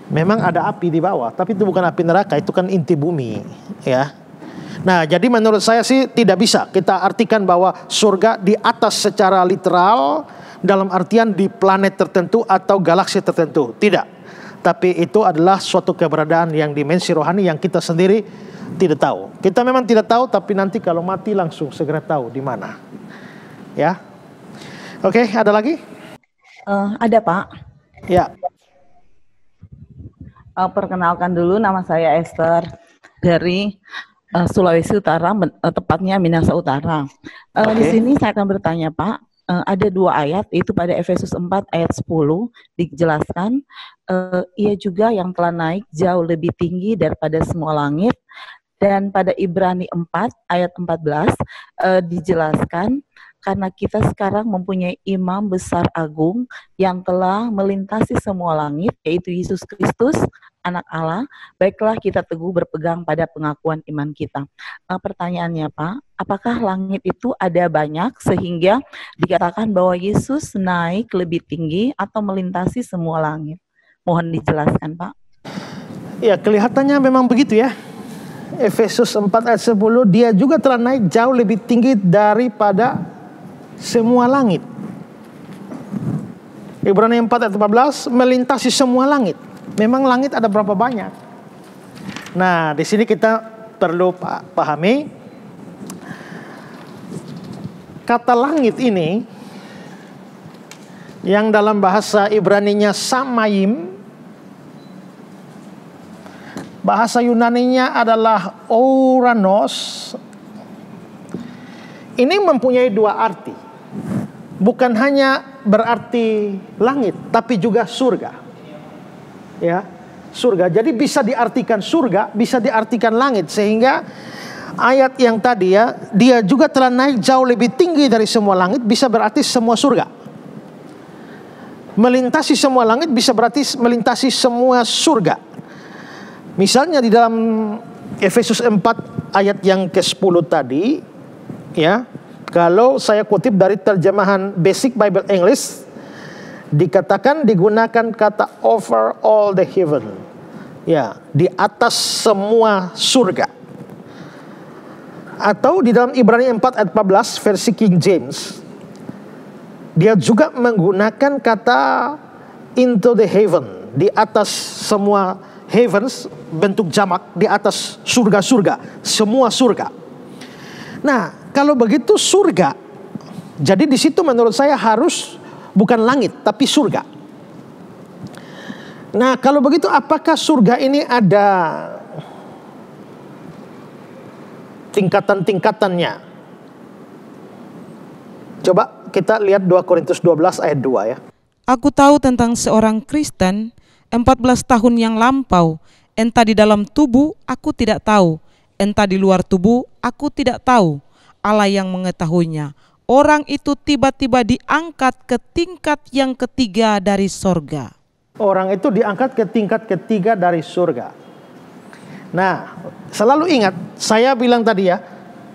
memang ada api di bawah, tapi itu bukan api neraka, itu kan inti bumi. Ya. Nah, jadi menurut saya sih tidak bisa kita artikan bahwa surga di atas secara literal, dalam artian di planet tertentu atau galaksi tertentu. Tidak. Tapi itu adalah suatu keberadaan yang dimensi rohani yang kita sendiri tidak tahu. Kita memang tidak tahu, tapi nanti kalau mati langsung segera tahu di mana. Ya. Oke, ada lagi? Ada, Pak. Ya. Perkenalkan dulu, nama saya Esther dari Sulawesi Utara, tepatnya Minahasa Utara. Di sini saya akan bertanya, Pak. Ada 2 ayat, yaitu pada Efesus 4 ayat 10 dijelaskan, ia juga yang telah naik jauh lebih tinggi daripada semua langit, dan pada Ibrani 4 ayat 14 dijelaskan, karena kita sekarang mempunyai imam besar agung yang telah melintasi semua langit, yaitu Yesus Kristus, Anak Allah, baiklah kita teguh berpegang pada pengakuan iman kita. Pertanyaannya, Pak, apakah langit itu ada banyak sehingga dikatakan bahwa Yesus naik lebih tinggi atau melintasi semua langit? Mohon dijelaskan, Pak. Ya, kelihatannya memang begitu ya. Efesus 4 ayat 10, dia juga telah naik jauh lebih tinggi daripada semua langit. Ibrani 4 ayat 14, melintasi semua langit. Memang langit ada berapa banyak? Nah, di sini kita perlu pahami kata langit ini yang dalam bahasa Ibraninya samayim, bahasa Yunaninya adalah ouranos. Ini mempunyai 2 arti. Bukan hanya berarti langit, tapi juga surga. Ya, surga. Jadi bisa diartikan surga, bisa diartikan langit, sehingga ayat yang tadi ya, dia juga telah naik jauh lebih tinggi dari semua langit, bisa berarti semua surga. Melintasi semua langit bisa berarti melintasi semua surga. Misalnya di dalam Efesus 4 ayat yang ke-10 tadi, ya, kalau saya kutip dari terjemahan Basic Bible English, dikatakan digunakan kata over all the heaven, ya, di atas semua surga. Atau di dalam Ibrani 4 ayat 14 versi King James, dia juga menggunakan kata into the heaven, di atas semua heavens, bentuk jamak, di atas surga-surga, semua surga. Nah, kalau begitu surga, jadi di situ menurut saya harus bukan langit, tapi surga. Nah, kalau begitu apakah surga ini ada tingkatan-tingkatannya? Coba kita lihat 2 Korintus 12 ayat 2 ya. Aku tahu tentang seorang Kristen 14 tahun yang lampau, entah di dalam tubuh aku tidak tahu, entah di luar tubuh aku tidak tahu. Allah yang mengetahuinya. Orang itu tiba-tiba diangkat ke tingkat yang ketiga dari sorga. Orang itu diangkat ke tingkat ketiga dari surga. Nah, selalu ingat, saya bilang tadi ya,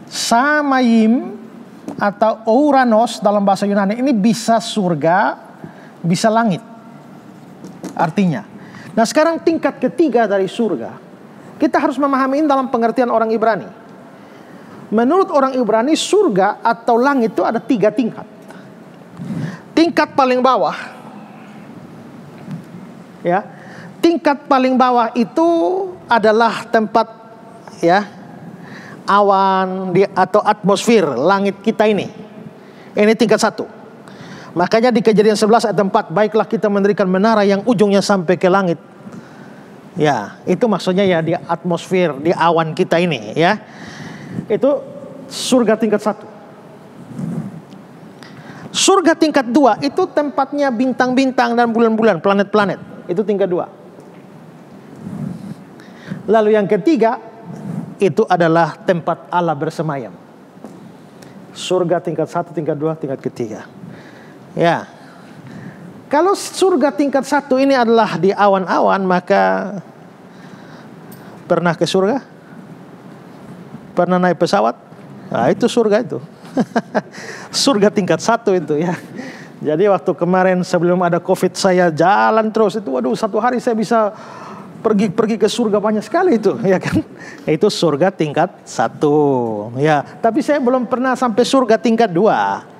Samayim atau Ouranos dalam bahasa Yunani ini bisa surga, bisa langit. Artinya. Nah, sekarang tingkat ketiga dari surga, kita harus memahami ini dalam pengertian orang Ibrani. Menurut orang Ibrani, surga atau langit itu ada 3 tingkat. Tingkat paling bawah, ya, tingkat paling bawah itu adalah tempat, ya, awan atau atmosfer langit kita ini. Ini tingkat 1. Makanya di Kejadian 11 ayat 4, baiklah kita mendirikan menara yang ujungnya sampai ke langit. Ya, itu maksudnya ya di atmosfer, di awan kita ini, ya. Itu surga tingkat 1. Surga tingkat 2 itu tempatnya bintang-bintang dan bulan-bulan, planet-planet. Itu tingkat 2. Lalu yang ketiga, itu adalah tempat Allah bersemayam. Surga tingkat 1, tingkat 2, tingkat ketiga. Ya. Kalau surga tingkat 1 ini adalah di awan-awan, maka pernah ke surga? Pernah naik pesawat? Nah, itu surga itu. Surga tingkat 1 itu ya. Jadi waktu kemarin sebelum ada COVID saya jalan terus itu, waduh, 1 hari saya bisa pergi ke surga banyak sekali itu, ya kan? Itu surga tingkat 1. Ya, tapi saya belum pernah sampai surga tingkat 2.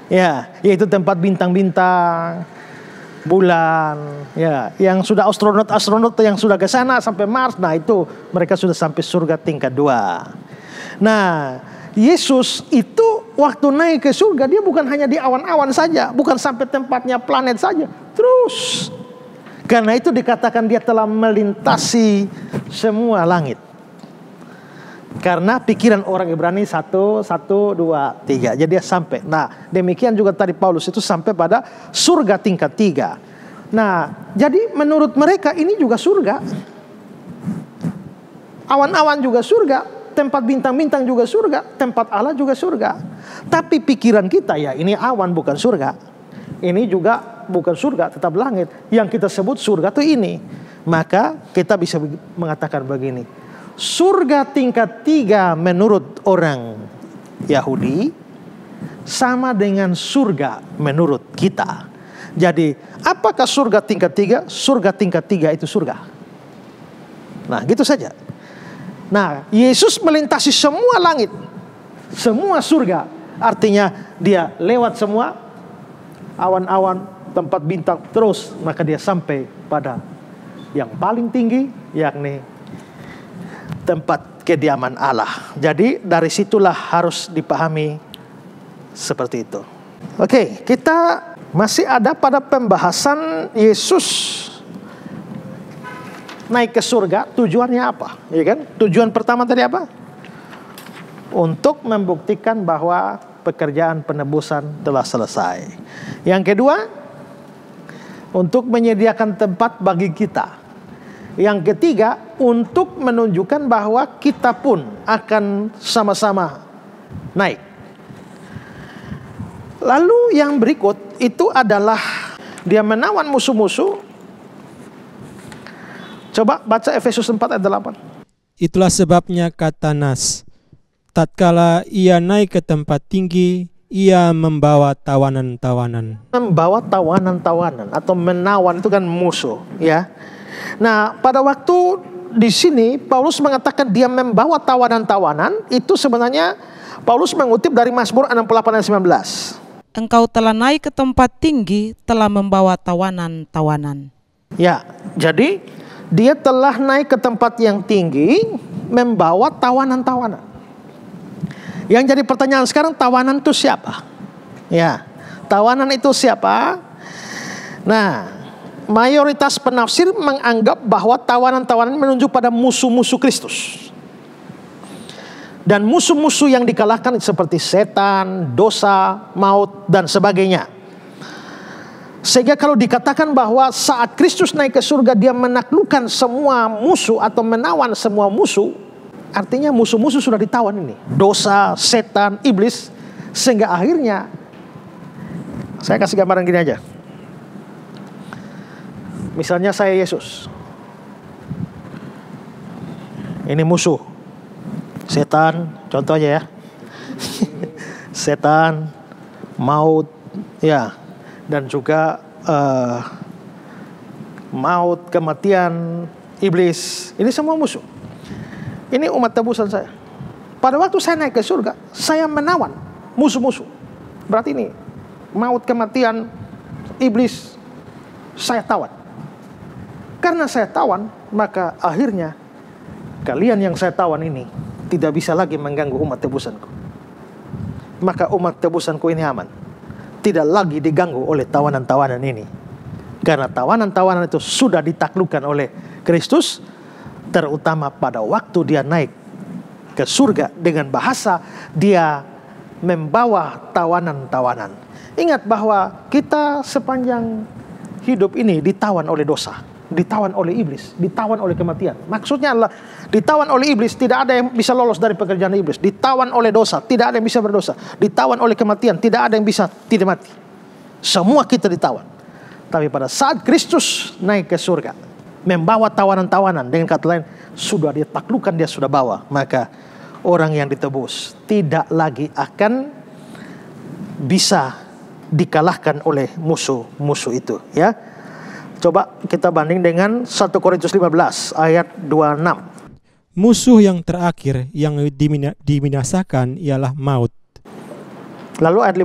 Ya, yaitu tempat bintang-bintang, bulan, ya, yang sudah astronot yang sudah ke sana sampai Mars. Nah, itu mereka sudah sampai surga tingkat 2. Nah, Yesus itu waktu naik ke surga, dia bukan hanya di awan-awan saja, bukan sampai tempatnya planet saja, terus. Karena itu dikatakan dia telah melintasi semua langit. Karena pikiran orang Ibrani 1, 2, 3. Jadi dia sampai. Nah, demikian juga tadi Paulus itu sampai pada surga tingkat 3. Nah, jadi menurut mereka ini juga surga. Awan-awan juga surga. Tempat bintang-bintang juga surga, tempat Allah juga surga. Tapi pikiran kita ya, ini awan bukan surga. Ini juga bukan surga, tetap langit. Yang kita sebut surga itu ini. Maka kita bisa mengatakan begini. Surga tingkat 3 menurut orang Yahudi sama dengan surga menurut kita. Jadi, apakah surga tingkat 3? Surga tingkat 3 itu surga. Nah, gitu saja. Nah, Yesus melintasi semua langit, semua surga. Artinya dia lewat semua awan-awan, tempat bintang, terus maka dia sampai pada yang paling tinggi, yakni tempat kediaman Allah. Jadi dari situlah harus dipahami seperti itu. Oke, kita masih ada pada pembahasan Yesus naik ke surga, tujuannya apa? Ya kan? Tujuan pertama tadi apa? Untuk membuktikan bahwa pekerjaan penebusan telah selesai. Yang kedua, untuk menyediakan tempat bagi kita. Yang ketiga, untuk menunjukkan bahwa kita pun akan sama-sama naik. Lalu yang berikut itu adalah dia menawan musuh-musuh. Coba baca Efesus 4 ayat 8. Itulah sebabnya kata Nas, tatkala ia naik ke tempat tinggi, ia membawa tawanan-tawanan. Membawa tawanan-tawanan atau menawan itu kan musuh, ya. Nah, pada waktu di sini Paulus mengatakan dia membawa tawanan-tawanan, itu sebenarnya Paulus mengutip dari Mazmur 68 ayat 19. Engkau telah naik ke tempat tinggi, telah membawa tawanan-tawanan. Ya, jadi dia telah naik ke tempat yang tinggi, membawa tawanan-tawanan. Yang jadi pertanyaan sekarang, tawanan itu siapa? Ya, tawanan itu siapa? Nah, mayoritas penafsir menganggap bahwa tawanan-tawanan menunjuk pada musuh-musuh Kristus. Dan musuh-musuh yang dikalahkan seperti setan, dosa, maut, dan sebagainya. Sehingga kalau dikatakan bahwa saat Kristus naik ke surga, dia menaklukkan semua musuh atau menawan semua musuh, artinya musuh-musuh sudah ditawan ini. Dosa, setan, iblis. Sehingga akhirnya, saya kasih gambaran gini aja. Misalnya saya Yesus. Ini musuh. Setan, contoh aja ya. Setan, maut, ya, dan juga maut, kematian, iblis. Ini semua musuh. Ini umat tebusan saya. Pada waktu saya naik ke surga, saya menawan musuh-musuh. Berarti ini maut, kematian, iblis, saya tawan. Karena saya tawan, maka akhirnya kalian yang saya tawan ini tidak bisa lagi mengganggu umat tebusanku. Maka umat tebusanku ini aman, tidak lagi diganggu oleh tawanan-tawanan ini. Karena tawanan-tawanan itu sudah ditaklukkan oleh Kristus, terutama pada waktu dia naik ke surga. Dengan bahasa dia membawa tawanan-tawanan. Ingat bahwa kita sepanjang hidup ini ditawan oleh dosa, ditawan oleh iblis, ditawan oleh kematian. Maksudnya adalah ditawan oleh iblis, tidak ada yang bisa lolos dari pekerjaan iblis. Ditawan oleh dosa, tidak ada yang bisa berdosa. Ditawan oleh kematian, tidak ada yang bisa tidak mati. Semua kita ditawan. Tapi pada saat Kristus naik ke surga, membawa tawanan-tawanan, dengan kata lain, sudah dia taklukkan, dia sudah bawa. Maka orang yang ditebus tidak lagi akan bisa dikalahkan oleh musuh-musuh itu, ya. Coba kita banding dengan 1 Korintus 15 ayat 26. Musuh yang terakhir yang dibinasakan ialah maut. Lalu ayat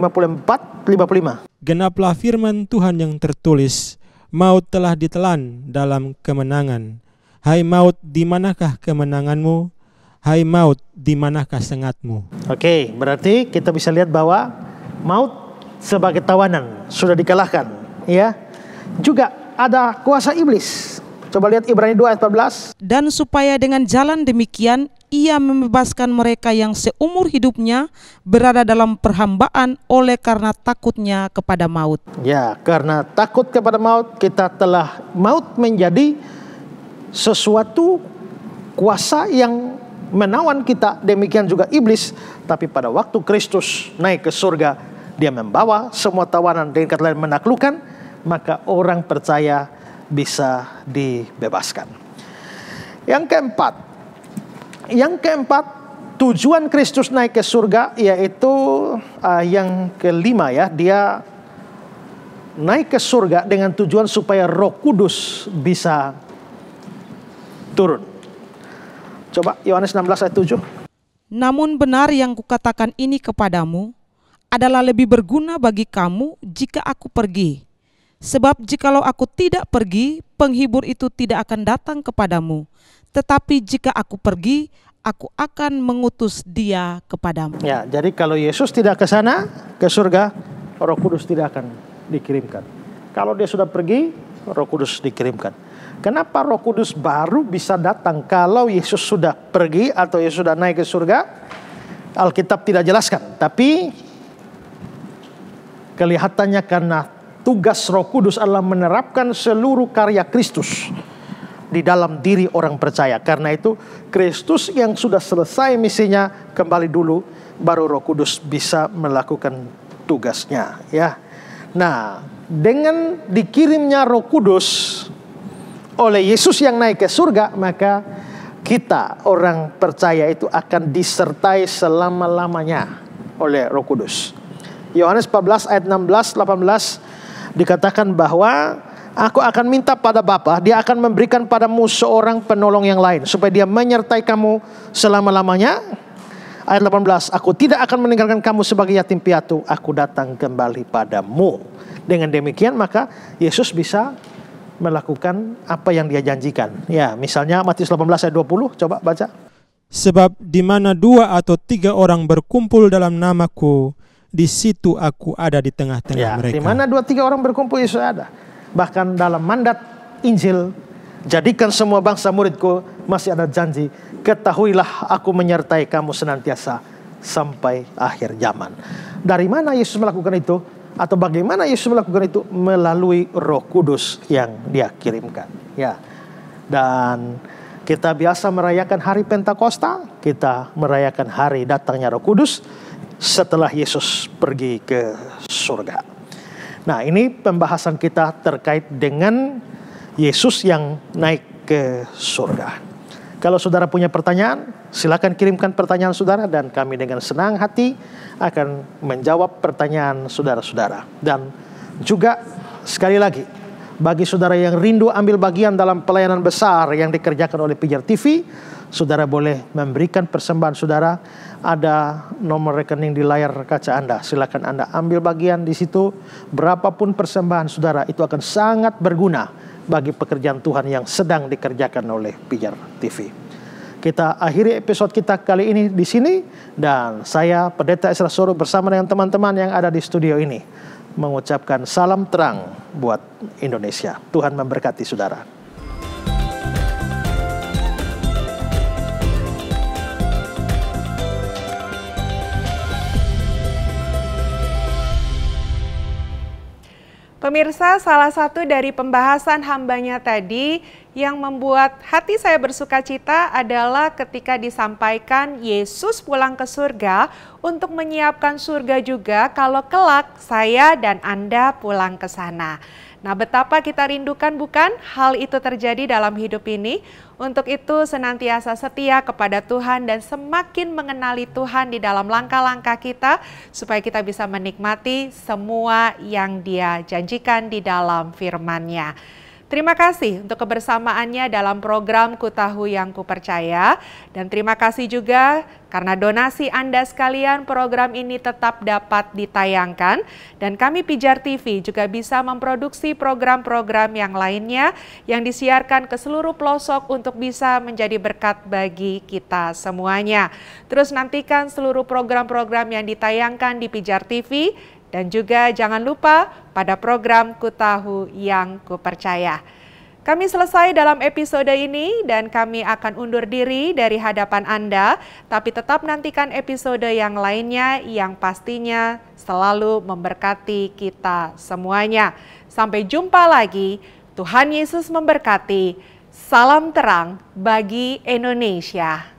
54-55. Genaplah firman Tuhan yang tertulis, maut telah ditelan dalam kemenangan. Hai maut, di manakah kemenanganmu? Hai maut, di manakah sengatmu? Oke, berarti kita bisa lihat bahwa maut sebagai tawanan sudah dikalahkan, ya. Juga ada kuasa iblis. Coba lihat Ibrani 2 ayat 14. Dan supaya dengan jalan demikian ia membebaskan mereka yang seumur hidupnya berada dalam perhambaan oleh karena takutnya kepada maut. Ya, karena takut kepada maut, kita telah maut menjadi sesuatu kuasa yang menawan kita. Demikian juga iblis. Tapi pada waktu Kristus naik ke surga, dia membawa semua tawanan, dengan kata lain menaklukkan, maka orang percaya bisa dibebaskan. Yang keempat, tujuan Kristus naik ke surga, yaitu yang kelima, ya, dia naik ke surga dengan tujuan supaya Roh Kudus bisa turun. Coba Yohanes 16 ayat 7. Namun benar yang kukatakan ini kepadamu adalah lebih berguna bagi kamu jika aku pergi. Sebab jikalau aku tidak pergi, penghibur itu tidak akan datang kepadamu. Tetapi jika aku pergi, aku akan mengutus dia kepadamu. Ya, jadi kalau Yesus tidak ke sana, ke surga, Roh Kudus tidak akan dikirimkan. Kalau dia sudah pergi, Roh Kudus dikirimkan. Kenapa Roh Kudus baru bisa datang kalau Yesus sudah pergi atau Yesus sudah naik ke surga? Alkitab tidak jelaskan, tapi kelihatannya karena tugas Roh Kudus adalah menerapkan seluruh karya Kristus di dalam diri orang percaya. Karena itu Kristus yang sudah selesai misinya kembali dulu, baru Roh Kudus bisa melakukan tugasnya, ya. Nah, dengan dikirimnya Roh Kudus oleh Yesus yang naik ke surga, maka kita orang percaya itu akan disertai selama-lamanya oleh Roh Kudus. Yohanes 14 ayat 16-18 dikatakan bahwa aku akan minta pada Bapa, dia akan memberikan padamu seorang penolong yang lain, supaya dia menyertai kamu selama-lamanya. Ayat 18, aku tidak akan meninggalkan kamu sebagai yatim piatu, aku datang kembali padamu. Dengan demikian maka Yesus bisa melakukan apa yang dia janjikan. Ya, misalnya Matius 18 ayat 20, coba baca. Sebab di mana 2 atau 3 orang berkumpul dalam namaku, di situ aku ada di tengah-tengah mereka. Di mana 2-3 orang berkumpul, Yesus ada. Bahkan dalam mandat Injil, jadikan semua bangsa muridku, masih ada janji, ketahuilah aku menyertai kamu senantiasa sampai akhir zaman. Dari mana Yesus melakukan itu? Atau bagaimana Yesus melakukan itu? Melalui Roh Kudus yang dia kirimkan. Ya. Dan kita biasa merayakan hari Pentakosta, kita merayakan hari datangnya Roh Kudus setelah Yesus pergi ke surga. Nah, ini pembahasan kita terkait dengan Yesus yang naik ke surga. Kalau saudara punya pertanyaan, silakan kirimkan pertanyaan saudara, dan kami dengan senang hati akan menjawab pertanyaan saudara-saudara. Dan juga sekali lagi, bagi saudara yang rindu ambil bagian dalam pelayanan besar yang dikerjakan oleh Pijar TV, saudara boleh memberikan persembahan saudara. Ada nomor rekening di layar kaca Anda. Silakan Anda ambil bagian di situ. Berapapun persembahan saudara, itu akan sangat berguna bagi pekerjaan Tuhan yang sedang dikerjakan oleh Pijar TV. Kita akhiri episode kita kali ini di sini, dan saya Pendeta Ezra Soro bersama dengan teman-teman yang ada di studio ini mengucapkan salam terang buat Indonesia. Tuhan memberkati saudara. Pemirsa, salah satu dari pembahasan hambanya tadi yang membuat hati saya bersuka cita adalah ketika disampaikan Yesus pulang ke surga untuk menyiapkan surga juga kalau kelak saya dan Anda pulang ke sana. Nah, betapa kita rindukan bukan hal itu terjadi dalam hidup ini. Untuk itu senantiasa setia kepada Tuhan dan semakin mengenali Tuhan di dalam langkah-langkah kita, supaya kita bisa menikmati semua yang Dia janjikan di dalam firman-Nya. Terima kasih untuk kebersamaannya dalam program Ku Tahu Yang Ku Percaya. Dan terima kasih juga karena donasi Anda sekalian, program ini tetap dapat ditayangkan. Dan kami Pijar TV juga bisa memproduksi program-program yang lainnya yang disiarkan ke seluruh pelosok untuk bisa menjadi berkat bagi kita semuanya. Terus nantikan seluruh program-program yang ditayangkan di Pijar TV. Dan juga jangan lupa pada program Ku Tahu Yang Ku Percaya. Kami selesai dalam episode ini dan kami akan undur diri dari hadapan Anda. Tapi tetap nantikan episode yang lainnya yang pastinya selalu memberkati kita semuanya. Sampai jumpa lagi. Tuhan Yesus memberkati. Salam terang bagi Indonesia.